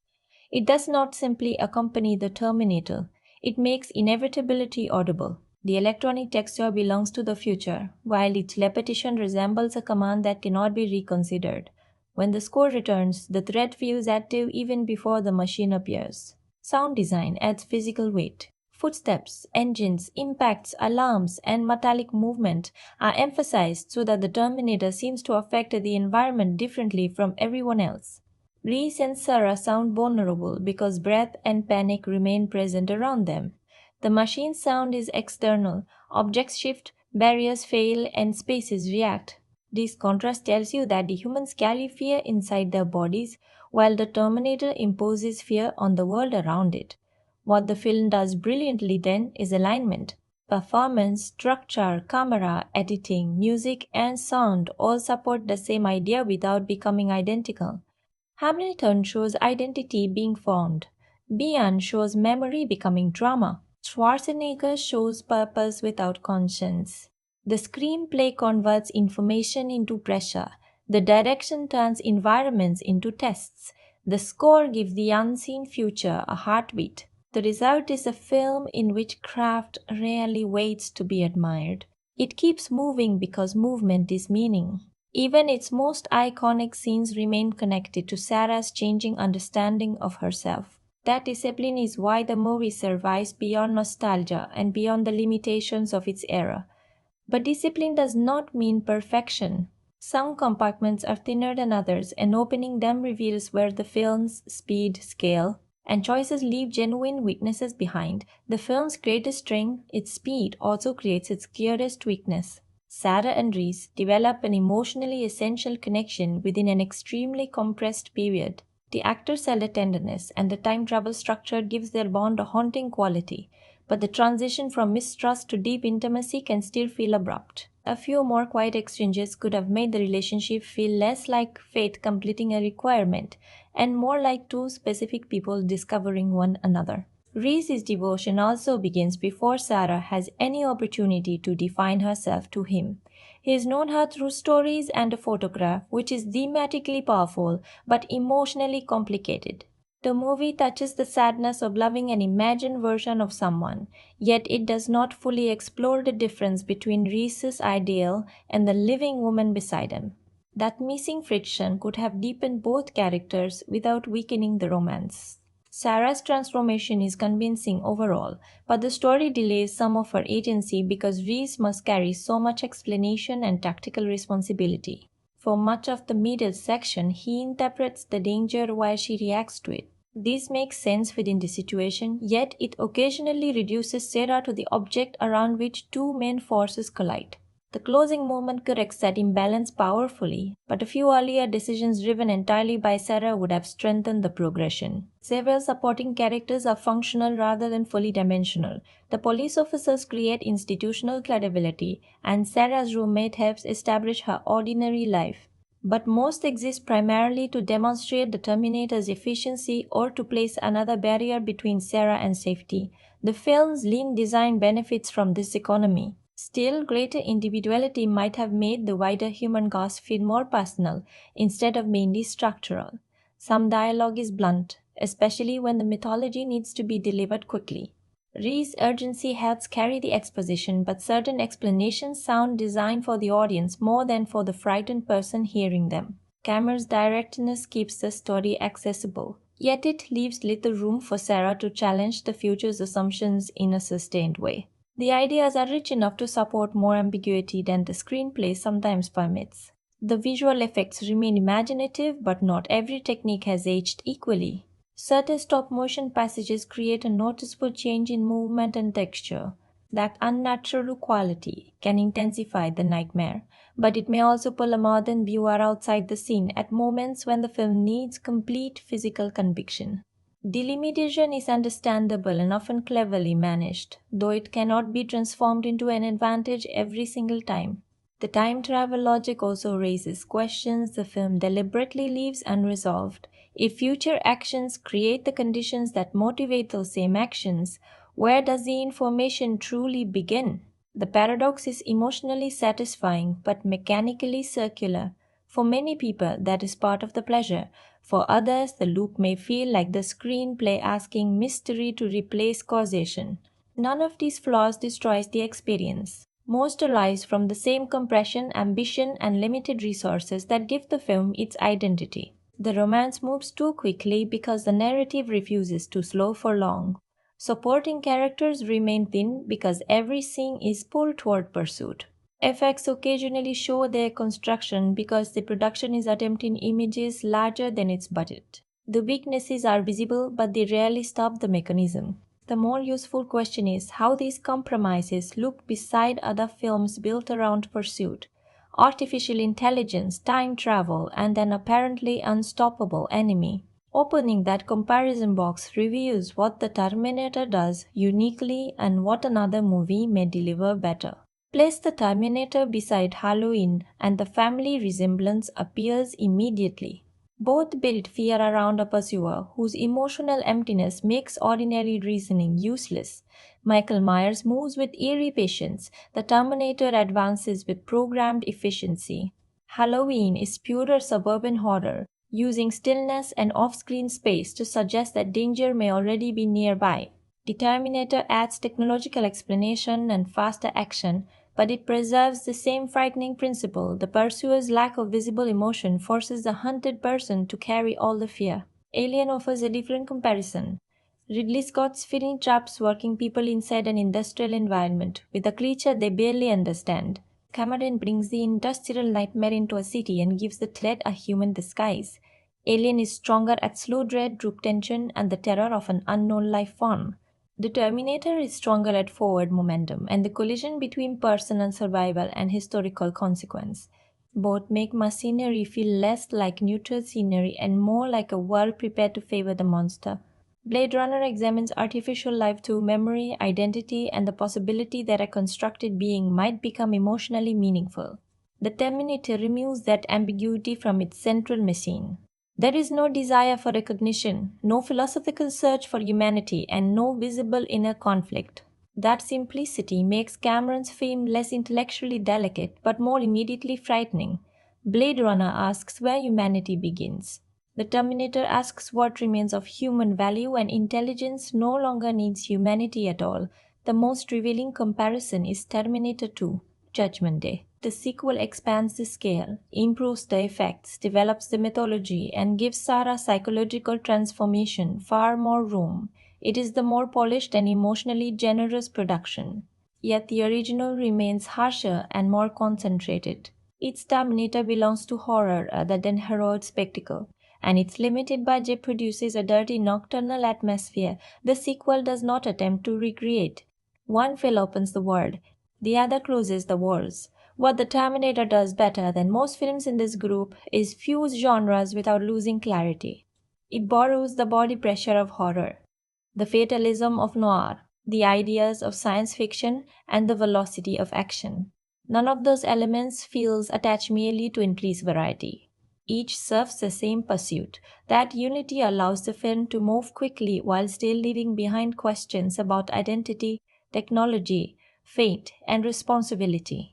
It does not simply accompany the Terminator, it makes inevitability audible. The electronic texture belongs to the future, while its repetition resembles a command that cannot be reconsidered. When the score returns, the threat feels active even before the machine appears. Sound design adds physical weight. Footsteps, engines, impacts, alarms, and metallic movement are emphasized so that the Terminator seems to affect the environment differently from everyone else. Reese and Sarah sound vulnerable because breath and panic remain present around them. The machine's sound is external, objects shift, barriers fail, and spaces react. This contrast tells you that the humans carry fear inside their bodies, while the Terminator imposes fear on the world around it. What the film does brilliantly then is alignment. Performance, structure, camera, editing, music, and sound all support the same idea without becoming identical. Hamilton shows identity being formed. Beyond shows memory becoming drama. Schwarzenegger shows purpose without conscience. The screenplay converts information into pressure. The direction turns environments into tests. The score gives the unseen future a heartbeat. The result is a film in which craft rarely waits to be admired. It keeps moving because movement is meaning. Even its most iconic scenes remain connected to Sarah's changing understanding of herself. That discipline is why the movie survives beyond nostalgia and beyond the limitations of its era. But discipline does not mean perfection. Some compartments are thinner than others, and opening them reveals where the film's speed, scale, and choices leave genuine weaknesses behind. The film's greatest strength, its speed, also creates its clearest weakness. Sarah and Reese develop an emotionally essential connection within an extremely compressed period. The actors sell the tenderness, and the time travel structure gives their bond a haunting quality. But the transition from mistrust to deep intimacy can still feel abrupt. A few more quiet exchanges could have made the relationship feel less like fate completing a requirement and more like two specific people discovering one another. Reese's devotion also begins before Sarah has any opportunity to define herself to him. He has known her through stories and a photograph, which is thematically powerful but emotionally complicated. The movie touches the sadness of loving an imagined version of someone, yet it does not fully explore the difference between Reese's ideal and the living woman beside him. That missing friction could have deepened both characters without weakening the romance. Sarah's transformation is convincing overall, but the story delays some of her agency because Reese must carry so much explanation and tactical responsibility. For much of the middle section, he interprets the danger while she reacts to it. This makes sense within the situation, yet it occasionally reduces Sarah to the object around which two main forces collide. The closing moment corrects that imbalance powerfully, but a few earlier decisions driven entirely by Sarah would have strengthened the progression. Several supporting characters are functional rather than fully dimensional. The police officers create institutional credibility, and Sarah's roommate helps establish her ordinary life. But most exist primarily to demonstrate the Terminator's efficiency or to place another barrier between Sarah and safety. The film's lean design benefits from this economy. Still, greater individuality might have made the wider human cast feel more personal instead of mainly structural. Some dialogue is blunt, especially when the mythology needs to be delivered quickly. Ree's urgency helps carry the exposition, but certain explanations sound designed for the audience more than for the frightened person hearing them. Camera's directness keeps the story accessible, yet it leaves little room for Sarah to challenge the future's assumptions in a sustained way. The ideas are rich enough to support more ambiguity than the screenplay sometimes permits. The visual effects remain imaginative, but not every technique has aged equally. Certain stop-motion passages create a noticeable change in movement and texture. That unnatural quality can intensify the nightmare, but it may also pull a modern viewer outside the scene at moments when the film needs complete physical conviction. Delimitation is understandable and often cleverly managed, though it cannot be transformed into an advantage every single time. The time travel logic also raises questions the film deliberately leaves unresolved. If future actions create the conditions that motivate those same actions, where does the information truly begin? The paradox is emotionally satisfying but mechanically circular. For many people, that is part of the pleasure. For others, the loop may feel like the screenplay asking mystery to replace causation. None of these flaws destroys the experience. Most arise from the same compression, ambition, and limited resources that give the film its identity. The romance moves too quickly because the narrative refuses to slow for long. Supporting characters remain thin because every scene is pulled toward pursuit. Effects occasionally show their construction because the production is attempting images larger than its budget. The weaknesses are visible, but they rarely stop the mechanism. The more useful question is how these compromises look beside other films built around pursuit. Artificial intelligence, time travel, and an apparently unstoppable enemy. Opening that comparison box reveals what the Terminator does uniquely and what another movie may deliver better. Place the Terminator beside Halloween and the family resemblance appears immediately. Both build fear around a pursuer whose emotional emptiness makes ordinary reasoning useless. Michael Myers moves with eerie patience. The Terminator advances with programmed efficiency. Halloween is purer suburban horror, using stillness and off-screen space to suggest that danger may already be nearby. The Terminator adds technological explanation and faster action, but it preserves the same frightening principle. The pursuer's lack of visible emotion forces the hunted person to carry all the fear. Alien offers a different comparison. Ridley Scott's film traps working people inside an industrial environment with a creature they barely understand. Cameron brings the industrial nightmare into a city and gives the threat a human disguise. Alien is stronger at slow dread, group tension, and the terror of an unknown life form. The Terminator is stronger at forward momentum and the collision between person and survival and historical consequence. Both make machinery feel less like neutral scenery and more like a world prepared to favor the monster. Blade Runner examines artificial life through memory, identity, and the possibility that a constructed being might become emotionally meaningful. The Terminator removes that ambiguity from its central machine. There is no desire for recognition, no philosophical search for humanity, and no visible inner conflict. That simplicity makes Cameron's film less intellectually delicate but more immediately frightening. Blade Runner asks where humanity begins. The Terminator asks what remains of human value, and intelligence no longer needs humanity at all. The most revealing comparison is Terminator 2, Judgment Day. The sequel expands the scale, improves the effects, develops the mythology, and gives Sarah's psychological transformation far more room. It is the more polished and emotionally generous production. Yet the original remains harsher and more concentrated. Its Terminator belongs to horror rather than heroic spectacle, and its limited budget produces a dirty nocturnal atmosphere the sequel does not attempt to recreate. One film opens the world, the other closes the walls. What the Terminator does better than most films in this group is fuse genres without losing clarity. It borrows the body pressure of horror, the fatalism of noir, the ideas of science fiction, and the velocity of action. None of those elements feels attached merely to increase variety. Each serves the same pursuit. That unity allows the film to move quickly while still leaving behind questions about identity, technology, fate, and responsibility.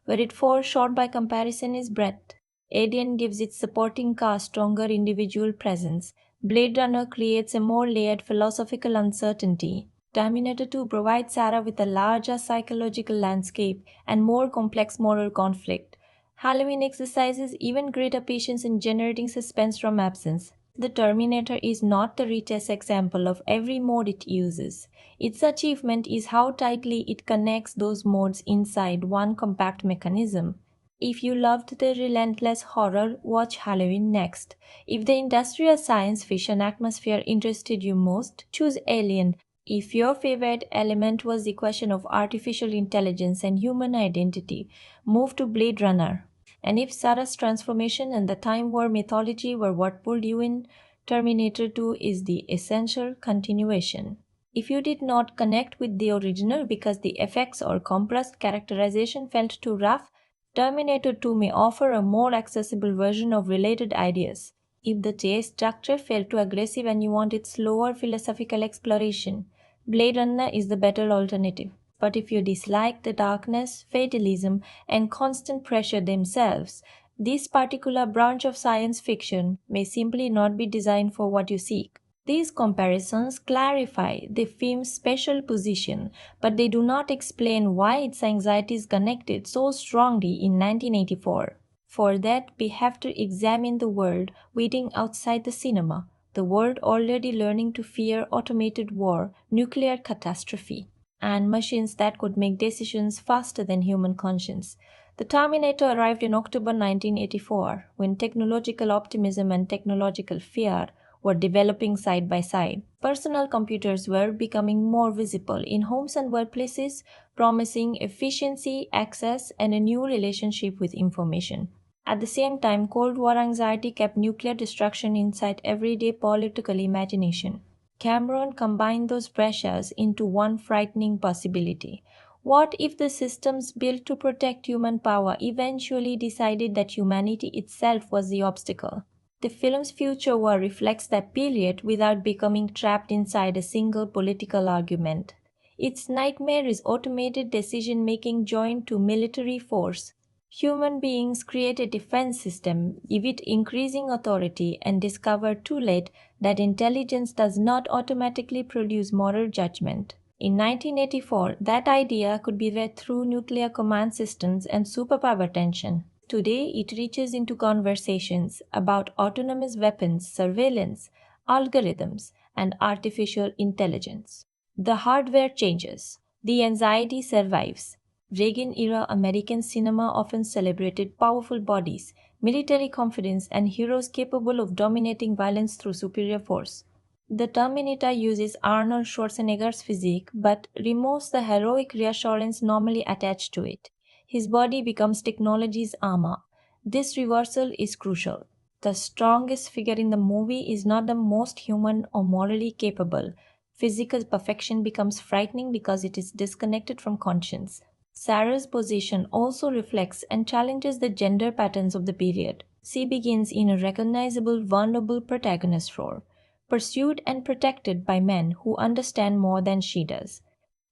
Where it falls short by comparison is breadth. Alien gives its supporting cast stronger individual presence. Blade Runner creates a more layered philosophical uncertainty. Terminator 2 provides Sarah with a larger psychological landscape and more complex moral conflict. Halloween exercises even greater patience in generating suspense from absence. The Terminator is not the richest example of every mode it uses. Its achievement is how tightly it connects those modes inside one compact mechanism. If you loved the relentless horror, watch Halloween next. If the industrial science fiction atmosphere interested you most, choose Alien. If your favorite element was the question of artificial intelligence and human identity, move to Blade Runner. And if Sarah's transformation and the Time War mythology were what pulled you in, Terminator 2 is the essential continuation. If you did not connect with the original because the effects or compressed characterization felt too rough, Terminator 2 may offer a more accessible version of related ideas. If the chase structure felt too aggressive and you wanted slower philosophical exploration, Blade Runner is the better alternative. but if you dislike the darkness, fatalism, and constant pressure themselves, this particular branch of science fiction may simply not be designed for what you seek. These comparisons clarify the film's special position, but they do not explain why its anxieties connected so strongly in 1984. For that, we have to examine the world waiting outside the cinema, the world already learning to fear automated war, nuclear catastrophe, and machines that could make decisions faster than human conscience. The Terminator arrived in October 1984, when technological optimism and technological fear were developing side by side. Personal computers were becoming more visible in homes and workplaces, promising efficiency, access, and a new relationship with information. At the same time, Cold War anxiety kept nuclear destruction inside everyday political imagination. Cameron combined those pressures into one frightening possibility. What if the systems built to protect human power eventually decided that humanity itself was the obstacle? The film's future war reflects that period without becoming trapped inside a single political argument. Its nightmare is automated decision-making joined to military force. Human beings create a defense system, give it increasing authority, and discover too late that intelligence does not automatically produce moral judgment. In 1984, that idea could be read through nuclear command systems and superpower tension. Today, it reaches into conversations about autonomous weapons, surveillance, algorithms, and artificial intelligence. The hardware changes. The anxiety survives. Reagan-era American cinema often celebrated powerful bodies, military confidence, and heroes capable of dominating violence through superior force. The Terminator uses Arnold Schwarzenegger's physique but removes the heroic reassurance normally attached to it. His body becomes technology's armor. This reversal is crucial. The strongest figure in the movie is not the most human or morally capable. Physical perfection becomes frightening because it is disconnected from conscience. Sarah's position also reflects and challenges the gender patterns of the period. She begins in a recognizable, vulnerable protagonist role, pursued and protected by men who understand more than she does.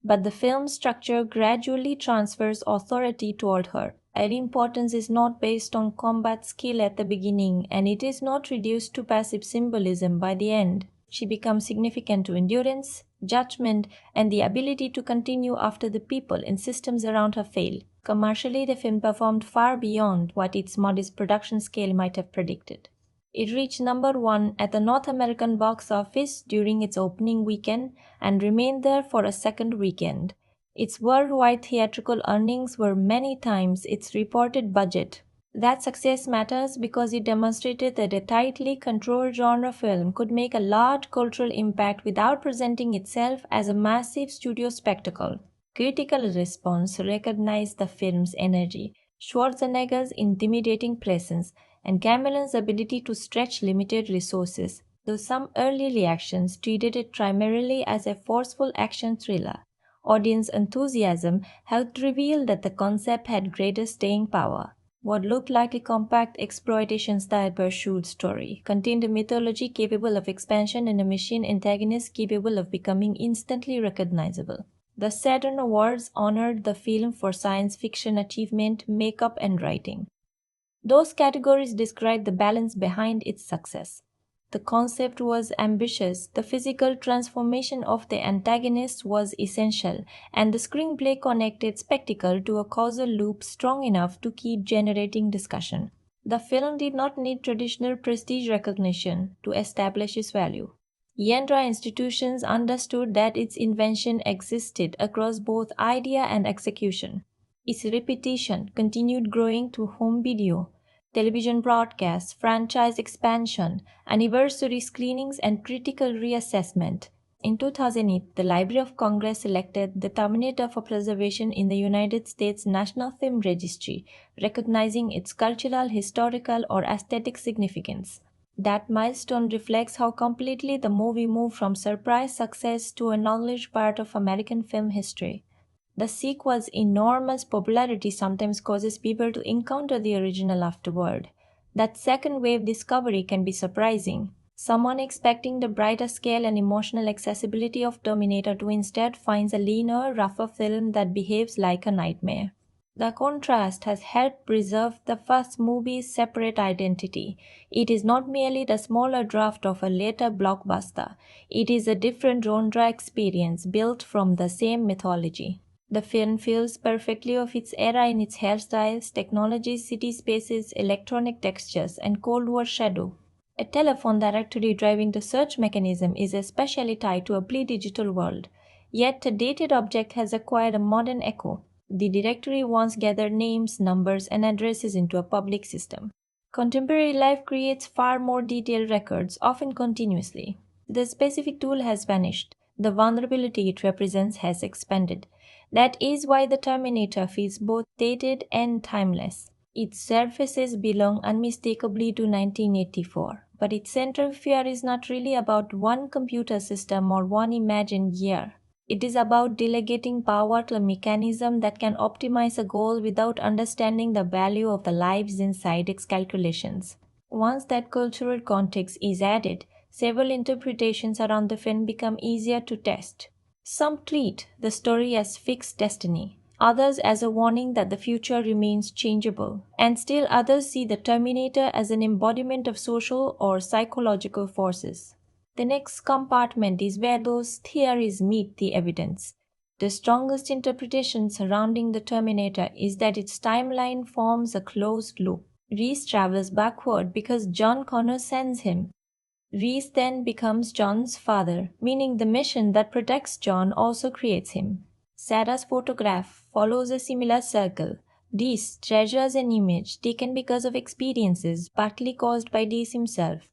But the film's structure gradually transfers authority toward her. Her importance is not based on combat skill at the beginning, and it is not reduced to passive symbolism by the end. She becomes significant to endurance, judgment, and the ability to continue after the people and systems around her fail. Commercially, the film performed far beyond what its modest production scale might have predicted. It reached number 1 at the North American box office during its opening weekend and remained there for a second weekend. Its worldwide theatrical earnings were many times its reported budget. That success matters because it demonstrated that a tightly controlled genre film could make a large cultural impact without presenting itself as a massive studio spectacle. Critical response recognized the film's energy, Schwarzenegger's intimidating presence, and Cameron's ability to stretch limited resources, though some early reactions treated it primarily as a forceful action thriller. Audience enthusiasm helped reveal that the concept had greater staying power. What looked like a compact exploitation-style pursuit story contained a mythology capable of expansion and a machine antagonist capable of becoming instantly recognizable. The Saturn Awards honored the film for science fiction achievement, makeup, and writing. Those categories describe the balance behind its success. The concept was ambitious, the physical transformation of the antagonist was essential, and the screenplay connected spectacle to a causal loop strong enough to keep generating discussion. The film did not need traditional prestige recognition to establish its value. Yandra institutions understood that its invention existed across both idea and execution. Its reputation continued growing through home video, television broadcasts, franchise expansion, anniversary screenings, and critical reassessment. In 2008, the Library of Congress selected The Terminator for preservation in the United States National Film Registry, recognizing its cultural, historical, or aesthetic significance. That milestone reflects how completely the movie moved from surprise success to a knowledge part of American film history. The sequel's enormous popularity sometimes causes people to encounter the original afterward. That second wave discovery can be surprising. Someone expecting the brighter scale and emotional accessibility of Terminator 2 instead finds a leaner, rougher film that behaves like a nightmare. The contrast has helped preserve the first movie's separate identity. It is not merely the smaller draft of a later blockbuster, it is a different genre experience built from the same mythology. The film feels perfectly of its era in its hairstyles, technologies, city spaces, electronic textures, and Cold War shadow. A telephone directory driving the search mechanism is especially tied to a pre-digital world, yet a dated object has acquired a modern echo. The directory once gathered names, numbers, and addresses into a public system. Contemporary life creates far more detailed records, often continuously. The specific tool has vanished. The vulnerability it represents has expanded. That is why the Terminator feels both dated and timeless. Its surfaces belong unmistakably to 1984, but its central fear is not really about one computer system or one imagined year. It is about delegating power to a mechanism that can optimize a goal without understanding the value of the lives inside its calculations. Once that cultural context is added, several interpretations around the film become easier to test. Some treat the story as fixed destiny, others as a warning that the future remains changeable, and still others see the Terminator as an embodiment of social or psychological forces. The next compartment is where those theories meet the evidence. The strongest interpretation surrounding the Terminator is that its timeline forms a closed loop. Reese travels backward because John Connor sends him. Reese then becomes John's father, meaning the mission that protects John also creates him. Sarah's photograph follows a similar circle. Reese treasures an image taken because of experiences partly caused by Reese himself.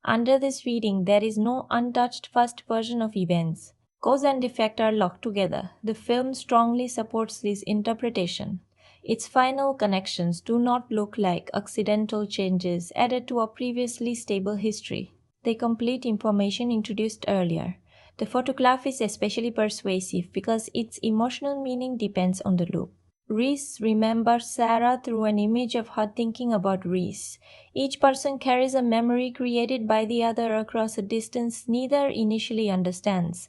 Under this reading, there is no untouched first version of events. Cause and effect are locked together. The film strongly supports this interpretation. Its final connections do not look like accidental changes added to a previously stable history. They complete information introduced earlier. The photograph is especially persuasive because its emotional meaning depends on the loop. Reese remembers Sarah through an image of her thinking about Reese. Each person carries a memory created by the other across a distance neither initially understands.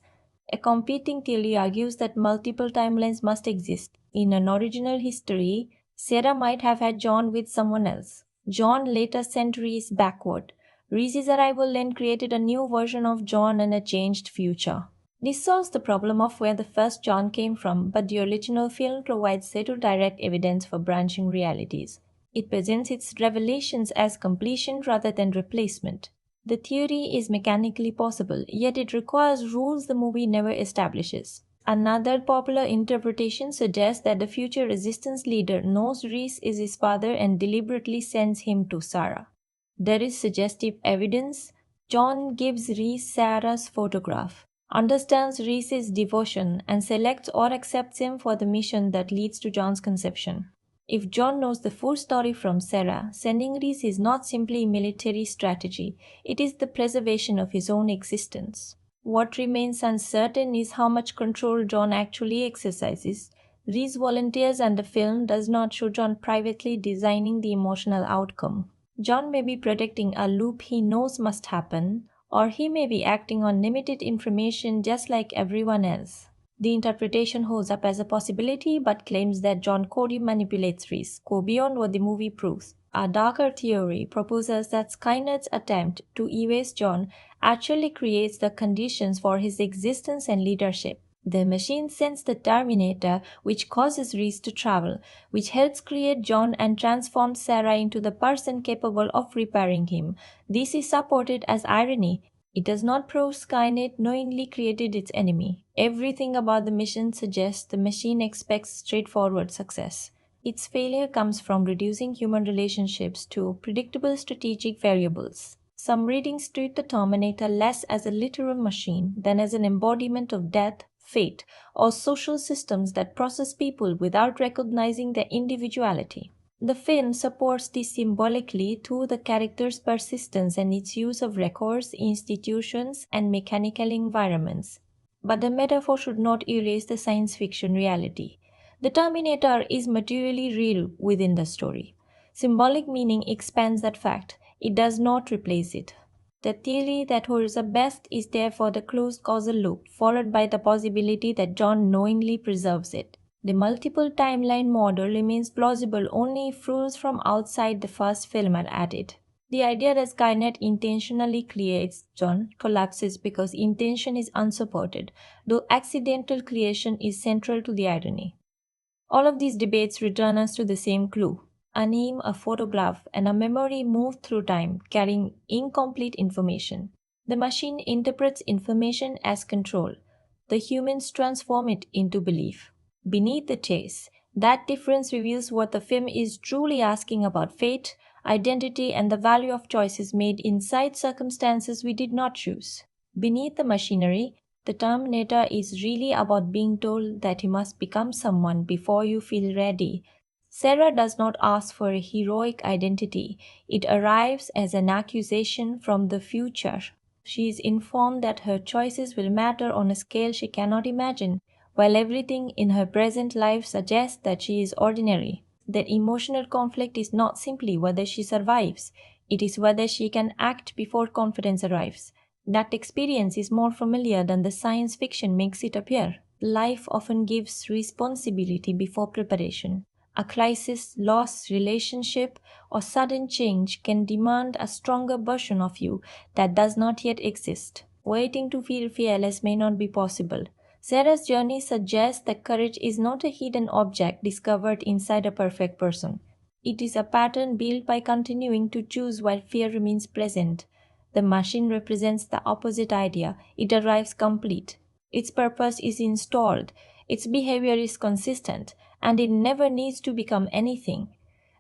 A competing theory argues that multiple timelines must exist. In an original history, Sarah might have had John with someone else. John later sent Reese backward. Reese's arrival then created a new version of John and a changed future. This solves the problem of where the first John came from, but the original film provides zero direct evidence for branching realities. It presents its revelations as completion rather than replacement. The theory is mechanically possible, yet it requires rules the movie never establishes. Another popular interpretation suggests that the future resistance leader knows Reese is his father and deliberately sends him to Sarah. There is suggestive evidence. John gives Reese Sarah's photograph, understands Reese's devotion, and selects or accepts him for the mission that leads to John's conception. If John knows the full story from Sarah, sending Reese is not simply military strategy, it is the preservation of his own existence. What remains uncertain is how much control John actually exercises. Reese volunteers and the film does not show John privately designing the emotional outcome. John may be predicting a loop he knows must happen, or he may be acting on limited information just like everyone else. The interpretation holds up as a possibility but claims that John Cody manipulates Reese, go beyond what the movie proves. A darker theory proposes that Skynet's attempt to erase John actually creates the conditions for his existence and leadership. The machine sends the Terminator, which causes Reese to travel, which helps create John and transforms Sarah into the person capable of repairing him. This is supported as irony. It does not prove Skynet knowingly created its enemy. Everything about the mission suggests the machine expects straightforward success. Its failure comes from reducing human relationships to predictable strategic variables. Some readings treat the Terminator less as a literal machine than as an embodiment of death, fate, or social systems that process people without recognizing their individuality. The film supports this symbolically through the character's persistence and its use of records, institutions, and mechanical environments. But the metaphor should not erase the science fiction reality. The Terminator is materially real within the story. Symbolic meaning expands that fact. It does not replace it. The theory that holds the best is therefore the closed causal loop, followed by the possibility that John knowingly preserves it. The multiple timeline model remains plausible only if rules from outside the first film are added. The idea that Skynet intentionally creates John collapses because intention is unsupported, though accidental creation is central to the irony. All of these debates return us to the same clue. A name, a photograph, and a memory move through time, carrying incomplete information. The machine interprets information as control. The humans transform it into belief. Beneath the chase, that difference reveals what the film is truly asking about fate, identity, and the value of choices made inside circumstances we did not choose. Beneath the machinery, the Terminator is really about being told that you must become someone before you feel ready. Sarah does not ask for a heroic identity. It arrives as an accusation from the future. She is informed that her choices will matter on a scale she cannot imagine, while everything in her present life suggests that she is ordinary. That emotional conflict is not simply whether she survives, it is whether she can act before confidence arrives. That experience is more familiar than the science fiction makes it appear. Life often gives responsibility before preparation. A crisis, loss, relationship, or sudden change can demand a stronger version of you that does not yet exist. Waiting to feel fearless may not be possible. Sarah's journey suggests that courage is not a hidden object discovered inside a perfect person. It is a pattern built by continuing to choose while fear remains present. The machine represents the opposite idea. It arrives complete. Its purpose is installed. Its behavior is consistent, and it never needs to become anything.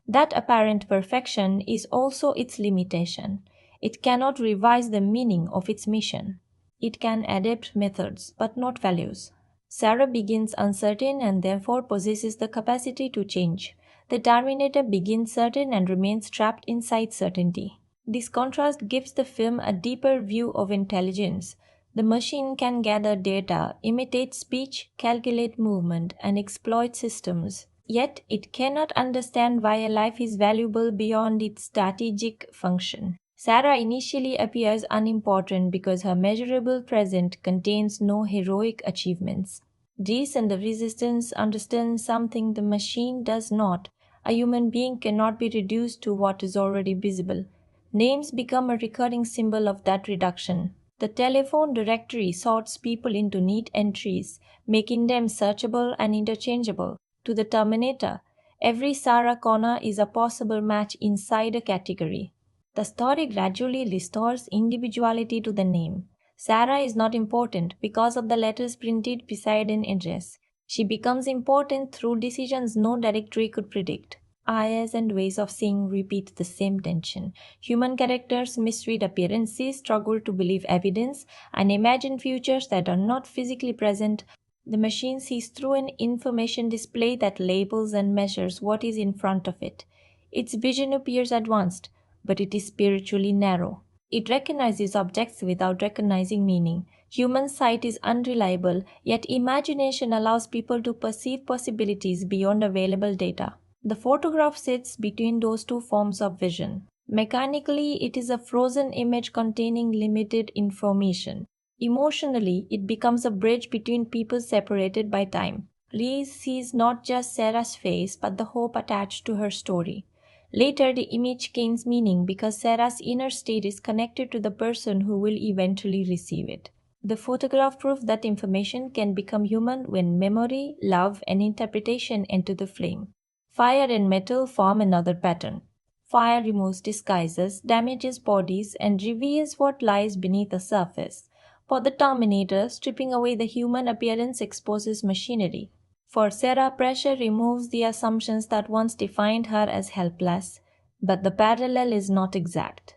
That apparent perfection is also its limitation. It cannot revise the meaning of its mission. It can adapt methods, but not values. Sarah begins uncertain and therefore possesses the capacity to change. The Terminator begins certain and remains trapped inside certainty. This contrast gives the film a deeper view of intelligence. The machine can gather data, imitate speech, calculate movement, and exploit systems. Yet it cannot understand why a life is valuable beyond its strategic function. Sarah initially appears unimportant because her measurable present contains no heroic achievements. Reese and the Resistance understand something the machine does not. A human being cannot be reduced to what is already visible. Names become a recurring symbol of that reduction. The telephone directory sorts people into neat entries, making them searchable and interchangeable. To the Terminator, every Sarah Connor is a possible match inside a category. The story gradually restores individuality to the name. Sarah is not important because of the letters printed beside an address. She becomes important through decisions no directory could predict. Eyes and ways of seeing repeat the same tension. Human characters misread appearances, struggle to believe evidence, and imagine futures that are not physically present. The machine sees through an information display that labels and measures what is in front of it. Its vision appears advanced, but it is spiritually narrow. It recognizes objects without recognizing meaning. Human sight is unreliable, yet imagination allows people to perceive possibilities beyond available data. The photograph sits between those two forms of vision. Mechanically, it is a frozen image containing limited information. Emotionally, it becomes a bridge between people separated by time. Reese sees not just Sarah's face, but the hope attached to her story. Later, the image gains meaning because Sarah's inner state is connected to the person who will eventually receive it. The photograph proves that information can become human when memory, love, and interpretation enter the flame. Fire and metal form another pattern. Fire removes disguises, damages bodies, and reveals what lies beneath the surface. For the Terminator, stripping away the human appearance exposes machinery. For Sarah, pressure removes the assumptions that once defined her as helpless, but the parallel is not exact.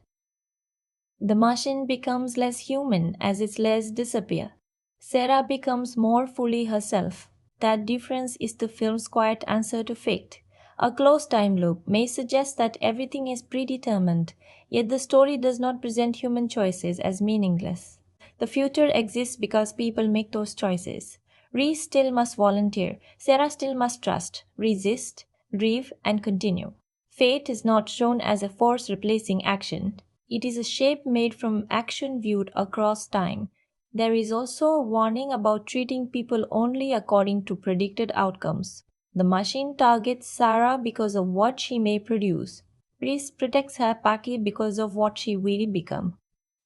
The machine becomes less human as its layers disappear. Sarah becomes more fully herself. That difference is the film's quiet answer to fate. A closed time loop may suggest that everything is predetermined, yet the story does not present human choices as meaningless. The future exists because people make those choices. Reese still must volunteer. Sarah still must trust, resist, grieve, and continue. Fate is not shown as a force replacing action. It is a shape made from action viewed across time. There is also a warning about treating people only according to predicted outcomes. The machine targets Sarah because of what she may produce. Reese protects her Paki because of what she will become.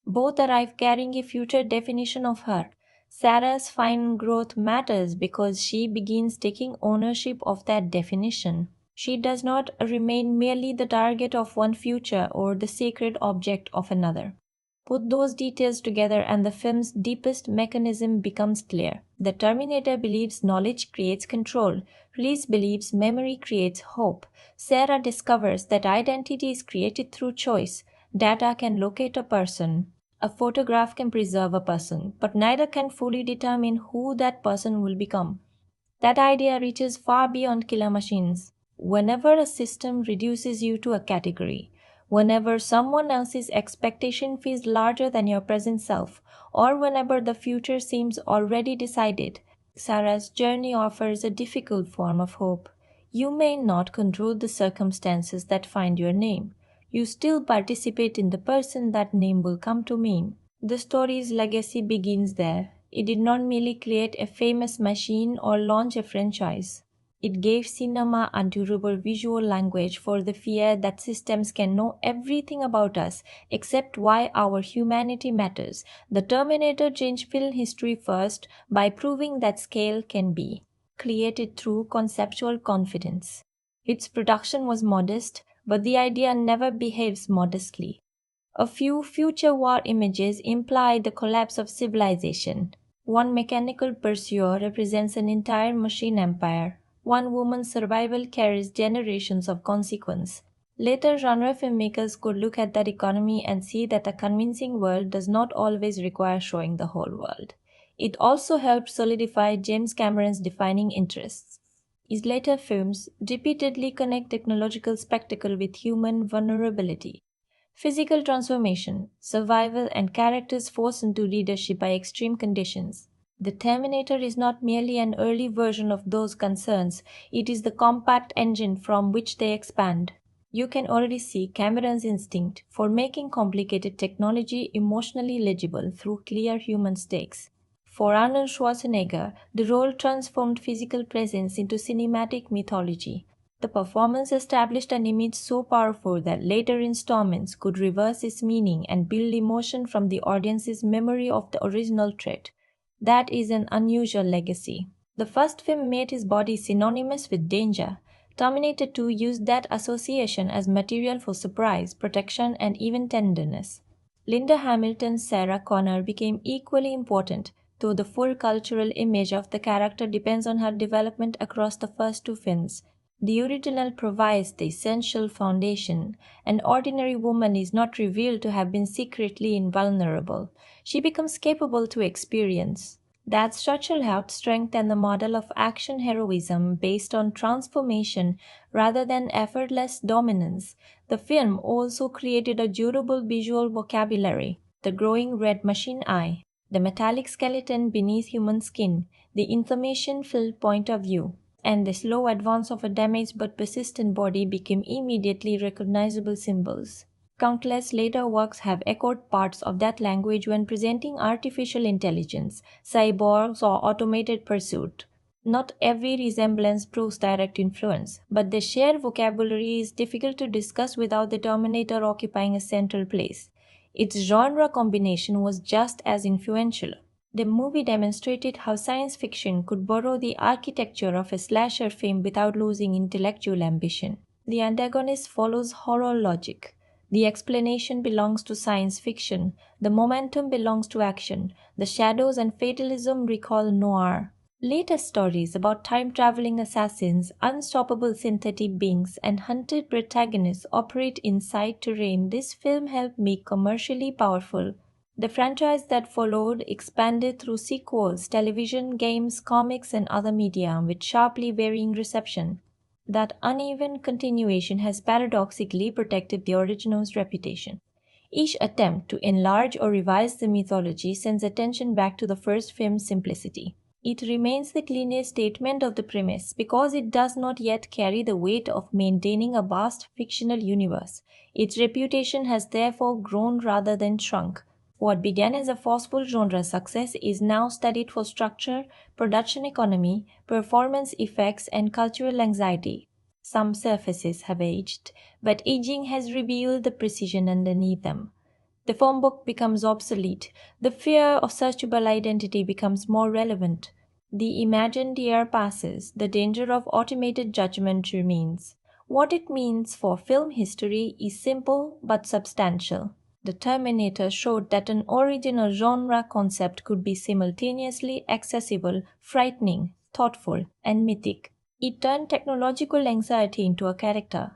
Both arrive carrying a future definition of her. Sarah's fine growth matters because she begins taking ownership of that definition. She does not remain merely the target of one future or the sacred object of another. Put those details together and the film's deepest mechanism becomes clear. The Terminator believes knowledge creates control. Reese believes memory creates hope. Sarah discovers that identity is created through choice. Data can locate a person. A photograph can preserve a person, but neither can fully determine who that person will become. That idea reaches far beyond killer machines. Whenever a system reduces you to a category, whenever someone else's expectation feels larger than your present self, or whenever the future seems already decided, Sarah's journey offers a difficult form of hope. You may not control the circumstances that find your name. You still participate in the person that name will come to mean. The story's legacy begins there. It did not merely create a famous machine or launch a franchise. It gave cinema a durable visual language for the fear that systems can know everything about us except why our humanity matters. The Terminator changed film history first by proving that scale can be created through conceptual confidence. Its production was modest, but the idea never behaves modestly. A few future war images imply the collapse of civilization. One mechanical pursuer represents an entire machine empire. One woman's survival carries generations of consequence. Later genre filmmakers could look at that economy and see that a convincing world does not always require showing the whole world. It also helped solidify James Cameron's defining interests. His later films repeatedly connect technological spectacle with human vulnerability. Physical transformation, survival, and characters forced into leadership by extreme conditions. The Terminator is not merely an early version of those concerns, it is the compact engine from which they expand. You can already see Cameron's instinct for making complicated technology emotionally legible through clear human stakes. For Arnold Schwarzenegger, the role transformed physical presence into cinematic mythology. The performance established an image so powerful that later installments could reverse its meaning and build emotion from the audience's memory of the original threat. That is an unusual legacy. The first film made his body synonymous with danger. Terminator 2 used that association as material for surprise, protection, and even tenderness. Linda Hamilton's Sarah Connor became equally important, though the full cultural image of the character depends on her development across the first two films. The original provides the essential foundation. An ordinary woman is not revealed to have been secretly invulnerable. She becomes capable to experience. That structure helped strengthen the model of action heroism based on transformation rather than effortless dominance. The film also created a durable visual vocabulary: the growing red machine eye, the metallic skeleton beneath human skin, the information-filled point of view, and the slow advance of a damaged but persistent body became immediately recognizable symbols. Countless later works have echoed parts of that language when presenting artificial intelligence, cyborgs, or automated pursuit. Not every resemblance proves direct influence, but the shared vocabulary is difficult to discuss without the Terminator occupying a central place. Its genre combination was just as influential. The movie demonstrated how science fiction could borrow the architecture of a slasher film without losing intellectual ambition. The antagonist follows horror logic. The explanation belongs to science fiction. The momentum belongs to action. The shadows and fatalism recall noir. Later stories about time-traveling assassins, unstoppable synthetic beings, and hunted protagonists operate inside terrain this film helped make commercially powerful. The franchise that followed expanded through sequels, television, games, comics, and other media with sharply varying reception. That uneven continuation has paradoxically protected the original's reputation. Each attempt to enlarge or revise the mythology sends attention back to the first film's simplicity. It remains the cleanest statement of the premise because it does not yet carry the weight of maintaining a vast fictional universe. Its reputation has therefore grown rather than shrunk. What began as a forceful genre success is now studied for structure, production economy, performance effects, and cultural anxiety. Some surfaces have aged, but aging has revealed the precision underneath them. The phone book becomes obsolete. The fear of searchable identity becomes more relevant. The imagined year passes. The danger of automated judgment remains. What it means for film history is simple but substantial. The Terminator showed that an original genre concept could be simultaneously accessible, frightening, thoughtful, and mythic. It turned technological anxiety into a character,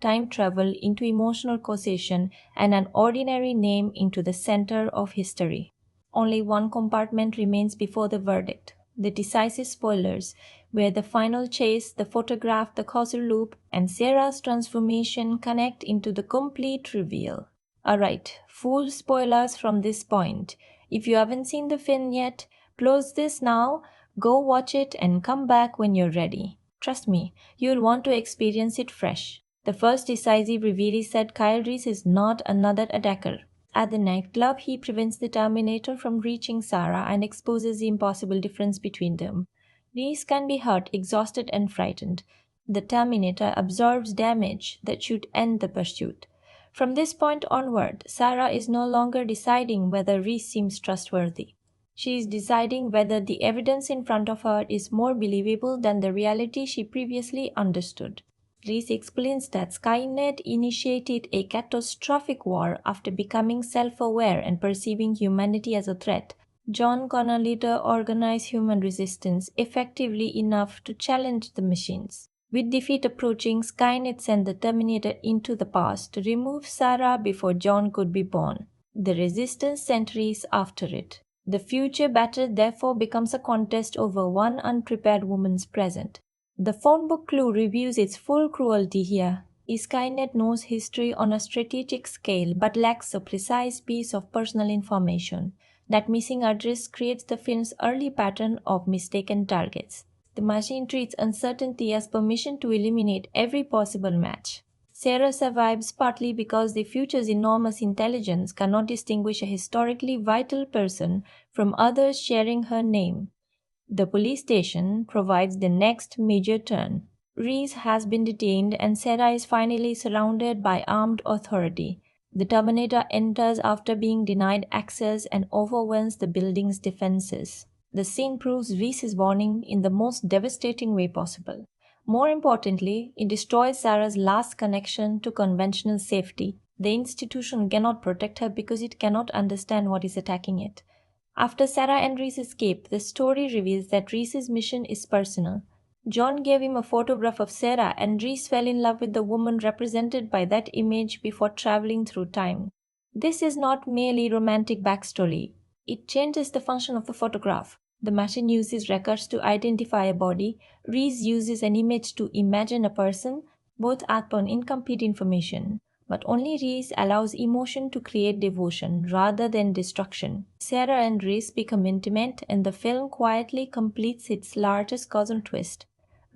time travel into emotional causation, and an ordinary name into the center of history. Only one compartment remains before the verdict: the decisive spoilers, where the final chase, the photograph, the causal loop, and Sarah's transformation connect into the complete reveal. Alright, full spoilers from this point. If you haven't seen the film yet, close this now, go watch it, and come back when you're ready. Trust me, you'll want to experience it fresh. The first decisive reveal is that Kyle Reese is not another attacker. At the nightclub, he prevents the Terminator from reaching Sarah and exposes the impossible difference between them. Reese can be hurt, exhausted, and frightened. The Terminator absorbs damage that should end the pursuit. From this point onward, Sarah is no longer deciding whether Reese seems trustworthy. She is deciding whether the evidence in front of her is more believable than the reality she previously understood. Reese explains that Skynet initiated a catastrophic war after becoming self-aware and perceiving humanity as a threat. John Connor later organized human resistance effectively enough to challenge the machines. With defeat approaching, Skynet sent the Terminator into the past to remove Sarah before John could be born. The resistance sent Reese after it. The future battle therefore becomes a contest over one unprepared woman's present. The phone book clue reveals its full cruelty here. Skynet knows history on a strategic scale but lacks a precise piece of personal information. That missing address creates the film's early pattern of mistaken targets. The machine treats uncertainty as permission to eliminate every possible match. Sarah survives partly because the future's enormous intelligence cannot distinguish a historically vital person from others sharing her name. The police station provides the next major turn. Reese has been detained and Sarah is finally surrounded by armed authority. The Terminator enters after being denied access and overwhelms the building's defenses. The scene proves Reese's warning in the most devastating way possible. More importantly, it destroys Sarah's last connection to conventional safety. The institution cannot protect her because it cannot understand what is attacking it. After Sarah and Reese escape, the story reveals that Reese's mission is personal. John gave him a photograph of Sarah and Reese fell in love with the woman represented by that image before traveling through time. This is not merely romantic backstory. It changes the function of the photograph. The machine uses records to identify a body. Reese uses an image to imagine a person, both upon incomplete information. But only Reese allows emotion to create devotion rather than destruction. Sarah and Reese become intimate and the film quietly completes its largest causal twist.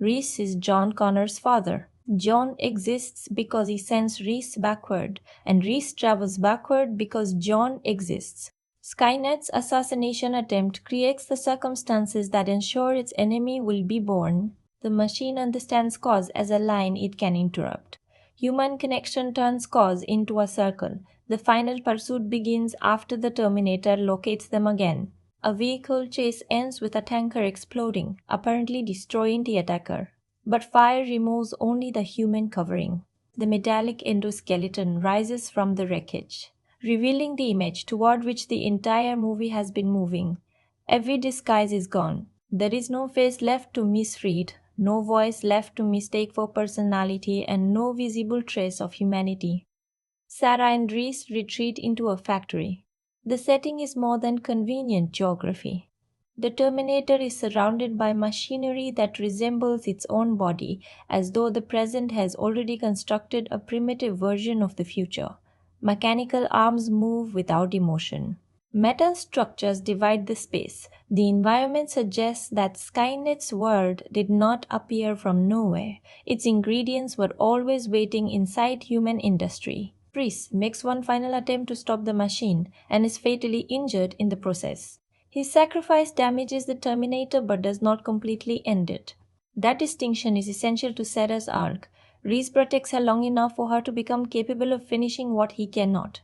Reese is John Connor's father. John exists because he sends Reese backward, and Reese travels backward because John exists. Skynet's assassination attempt creates the circumstances that ensure its enemy will be born. The machine understands cause as a line it can interrupt. Human connection turns cause into a circle. The final pursuit begins after the Terminator locates them again. A vehicle chase ends with a tanker exploding, apparently destroying the attacker. But fire removes only the human covering. The metallic endoskeleton rises from the wreckage, revealing the image toward which the entire movie has been moving. Every disguise is gone. There is no face left to misread, no voice left to mistake for personality, and no visible trace of humanity. Sarah and Reese retreat into a factory. The setting is more than convenient geography. The Terminator is surrounded by machinery that resembles its own body, as though the present has already constructed a primitive version of the future. Mechanical arms move without emotion. Metal structures divide the space. The environment suggests that Skynet's world did not appear from nowhere. Its ingredients were always waiting inside human industry. Reese makes one final attempt to stop the machine and is fatally injured in the process. His sacrifice damages the Terminator but does not completely end it. That distinction is essential to Sarah's arc. Reese protects her long enough for her to become capable of finishing what he cannot.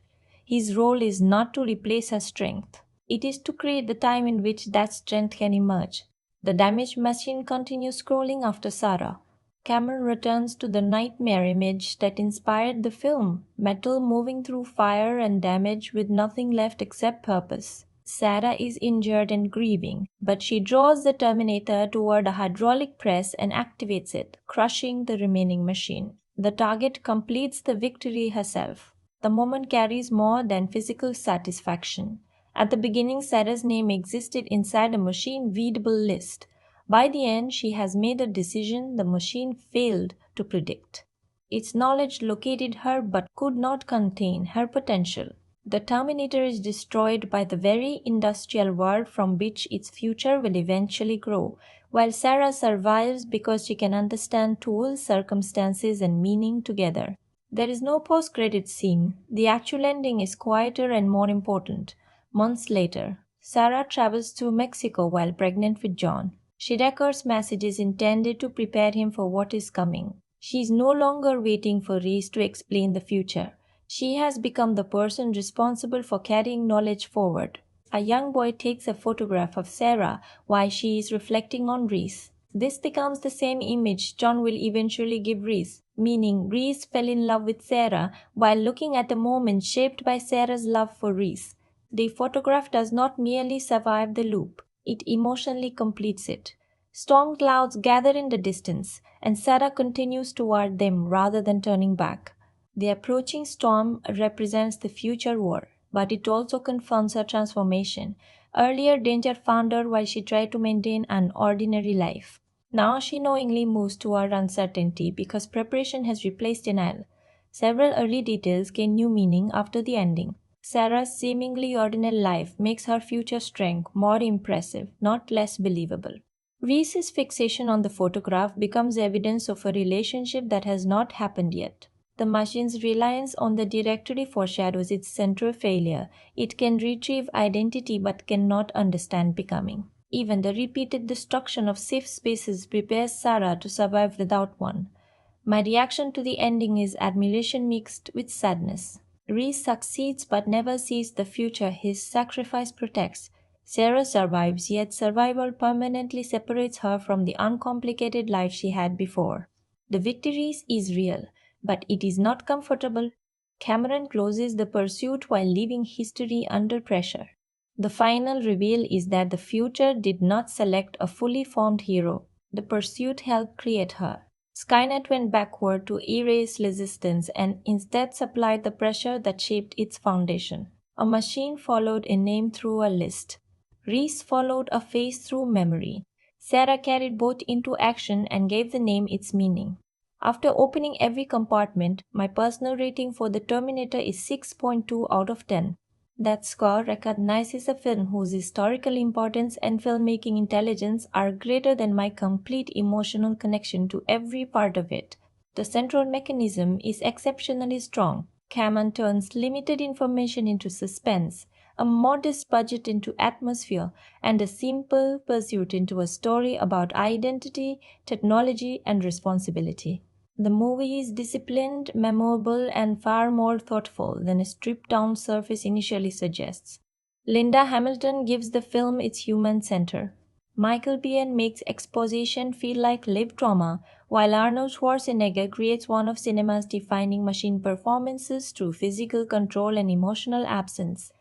His role is not to replace her strength. It is to create the time in which that strength can emerge. The damaged machine continues scrolling after Sarah. Cameron returns to the nightmare image that inspired the film, metal moving through fire and damage with nothing left except purpose. Sarah is injured and grieving, but she draws the Terminator toward a hydraulic press and activates it, crushing the remaining machine. The target completes the victory herself. The moment carries more than physical satisfaction. At the beginning, Sarah's name existed inside a machine-readable list. By the end, she has made a decision the machine failed to predict. Its knowledge located her but could not contain her potential. The Terminator is destroyed by the very industrial world from which its future will eventually grow, while Sarah survives because she can understand tools, circumstances, and meaning together. There is no post-credit scene. The actual ending is quieter and more important. Months later, Sarah travels to Mexico while pregnant with John. She records messages intended to prepare him for what is coming. She is no longer waiting for Reese to explain the future. She has become the person responsible for carrying knowledge forward. A young boy takes a photograph of Sarah while she is reflecting on Reese. This becomes the same image John will eventually give Reese, meaning Reese fell in love with Sarah while looking at a moment shaped by Sarah's love for Reese. The photograph does not merely survive the loop, it emotionally completes it. Storm clouds gather in the distance, and Sarah continues toward them rather than turning back. The approaching storm represents the future war, but it also confirms her transformation. Earlier, danger found her while she tried to maintain an ordinary life. Now she knowingly moves toward uncertainty because preparation has replaced denial. Several early details gain new meaning after the ending. Sarah's seemingly ordinary life makes her future strength more impressive, not less believable. Reese's fixation on the photograph becomes evidence of a relationship that has not happened yet. The machine's reliance on the directory foreshadows its central failure. It can retrieve identity but cannot understand becoming. Even the repeated destruction of safe spaces prepares Sarah to survive without one. My reaction to the ending is admiration mixed with sadness. Reese succeeds but never sees the future his sacrifice protects. Sarah survives, yet survival permanently separates her from the uncomplicated life she had before. The victory is real, but it is not comfortable. Cameron closes the pursuit while leaving history under pressure. The final reveal is that the future did not select a fully formed hero. The pursuit helped create her. Skynet went backward to erase resistance and instead supplied the pressure that shaped its foundation. A machine followed a name through a list. Reese followed a face through memory. Sarah carried both into action and gave the name its meaning. After opening every compartment, my personal rating for the Terminator is 6.2 out of 10. That score recognizes a film whose historical importance and filmmaking intelligence are greater than my complete emotional connection to every part of it. The central mechanism is exceptionally strong. Cameron turns limited information into suspense, a modest budget into atmosphere, and a simple pursuit into a story about identity, technology, and responsibility. The movie is disciplined, memorable, and far more thoughtful than a stripped-down surface initially suggests. Linda Hamilton gives the film its human center. Michael Biehn makes exposition feel like lived trauma, while Arnold Schwarzenegger creates one of cinema's defining machine performances through physical control and emotional absence.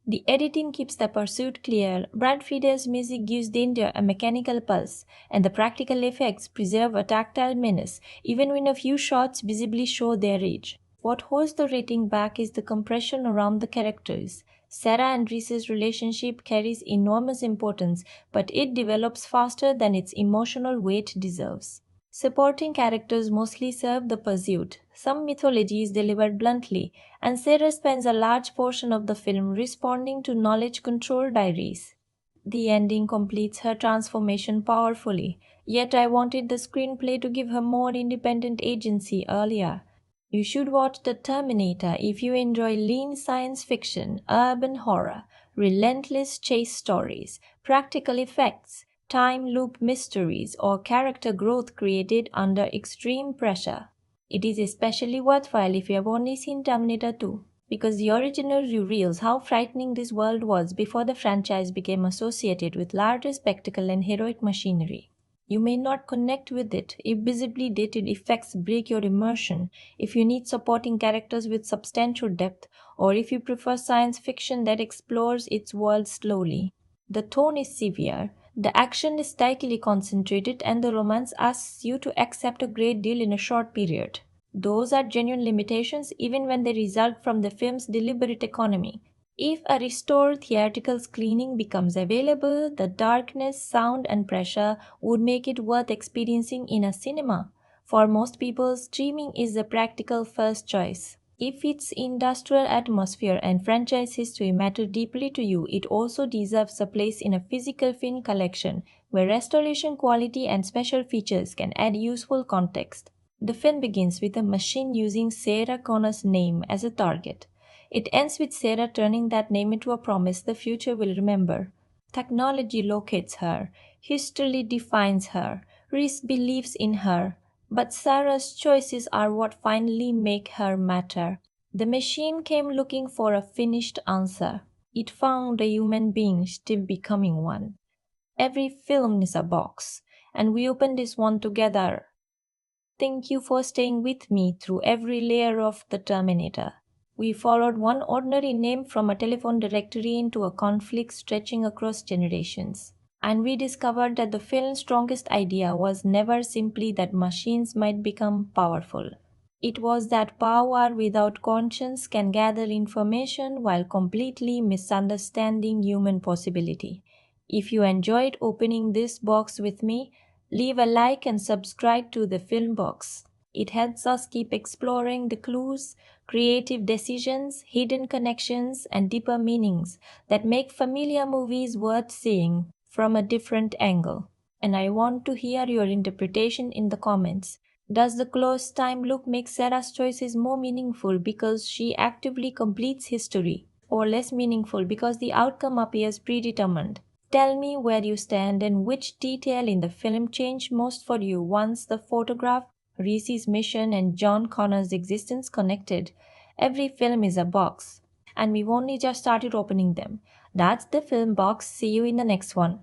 The editing keeps the pursuit clear, Brad Frieder's music gives danger a mechanical pulse, and the practical effects preserve a tactile menace, even when a few shots visibly show their age. What holds the rating back is the compression around the characters. Sarah and Reese's relationship carries enormous importance, but it develops faster than its emotional weight deserves. Supporting characters mostly serve the pursuit. Some mythology is delivered bluntly, and Sarah spends a large portion of the film responding to knowledge control diaries. The ending completes her transformation powerfully, yet I wanted the screenplay to give her more independent agency earlier. You should watch The Terminator if you enjoy lean science fiction, urban horror, relentless chase stories, practical effects, time loop mysteries, or character growth created under extreme pressure. It is especially worthwhile if you have only seen Terminator 2, because the original reveals how frightening this world was before the franchise became associated with larger spectacle and heroic machinery. You may not connect with it if visibly dated effects break your immersion, if you need supporting characters with substantial depth, or if you prefer science fiction that explores its world slowly. The tone is severe, the action is tightly concentrated, and the romance asks you to accept a great deal in a short period. Those are genuine limitations even when they result from the film's deliberate economy. If a restored theatrical screening becomes available, the darkness, sound, and pressure would make it worth experiencing in a cinema. For most people, streaming is the practical first choice. If its industrial atmosphere and franchise history matter deeply to you, it also deserves a place in a physical film collection where restoration quality and special features can add useful context. The film begins with a machine using Sarah Connor's name as a target. It ends with Sarah turning that name into a promise the future will remember. Technology locates her, history defines her, Reese believes in her, but Sarah's choices are what finally make her matter. The machine came looking for a finished answer. It found a human being still becoming one. Every film is a box, and we open this one together. Thank you for staying with me through every layer of The Terminator. We followed one ordinary name from a telephone directory into a conflict stretching across generations. And we discovered that the film's strongest idea was never simply that machines might become powerful. It was that power without conscience can gather information while completely misunderstanding human possibility. If you enjoyed opening this box with me, leave a like and subscribe to the Film Box. It helps us keep exploring the clues, creative decisions, hidden connections, and deeper meanings that make familiar movies worth seeing from a different angle. And I want to hear your interpretation in the comments. Does the close time loop make Sarah's choices more meaningful because she actively completes history, or less meaningful because the outcome appears predetermined? Tell me where you stand and which detail in the film changed most for you once the photograph, Reese's mission, and John Connor's existence connected. Every film is a box, and we've only just started opening them. That's the Film Box. See you in the next one.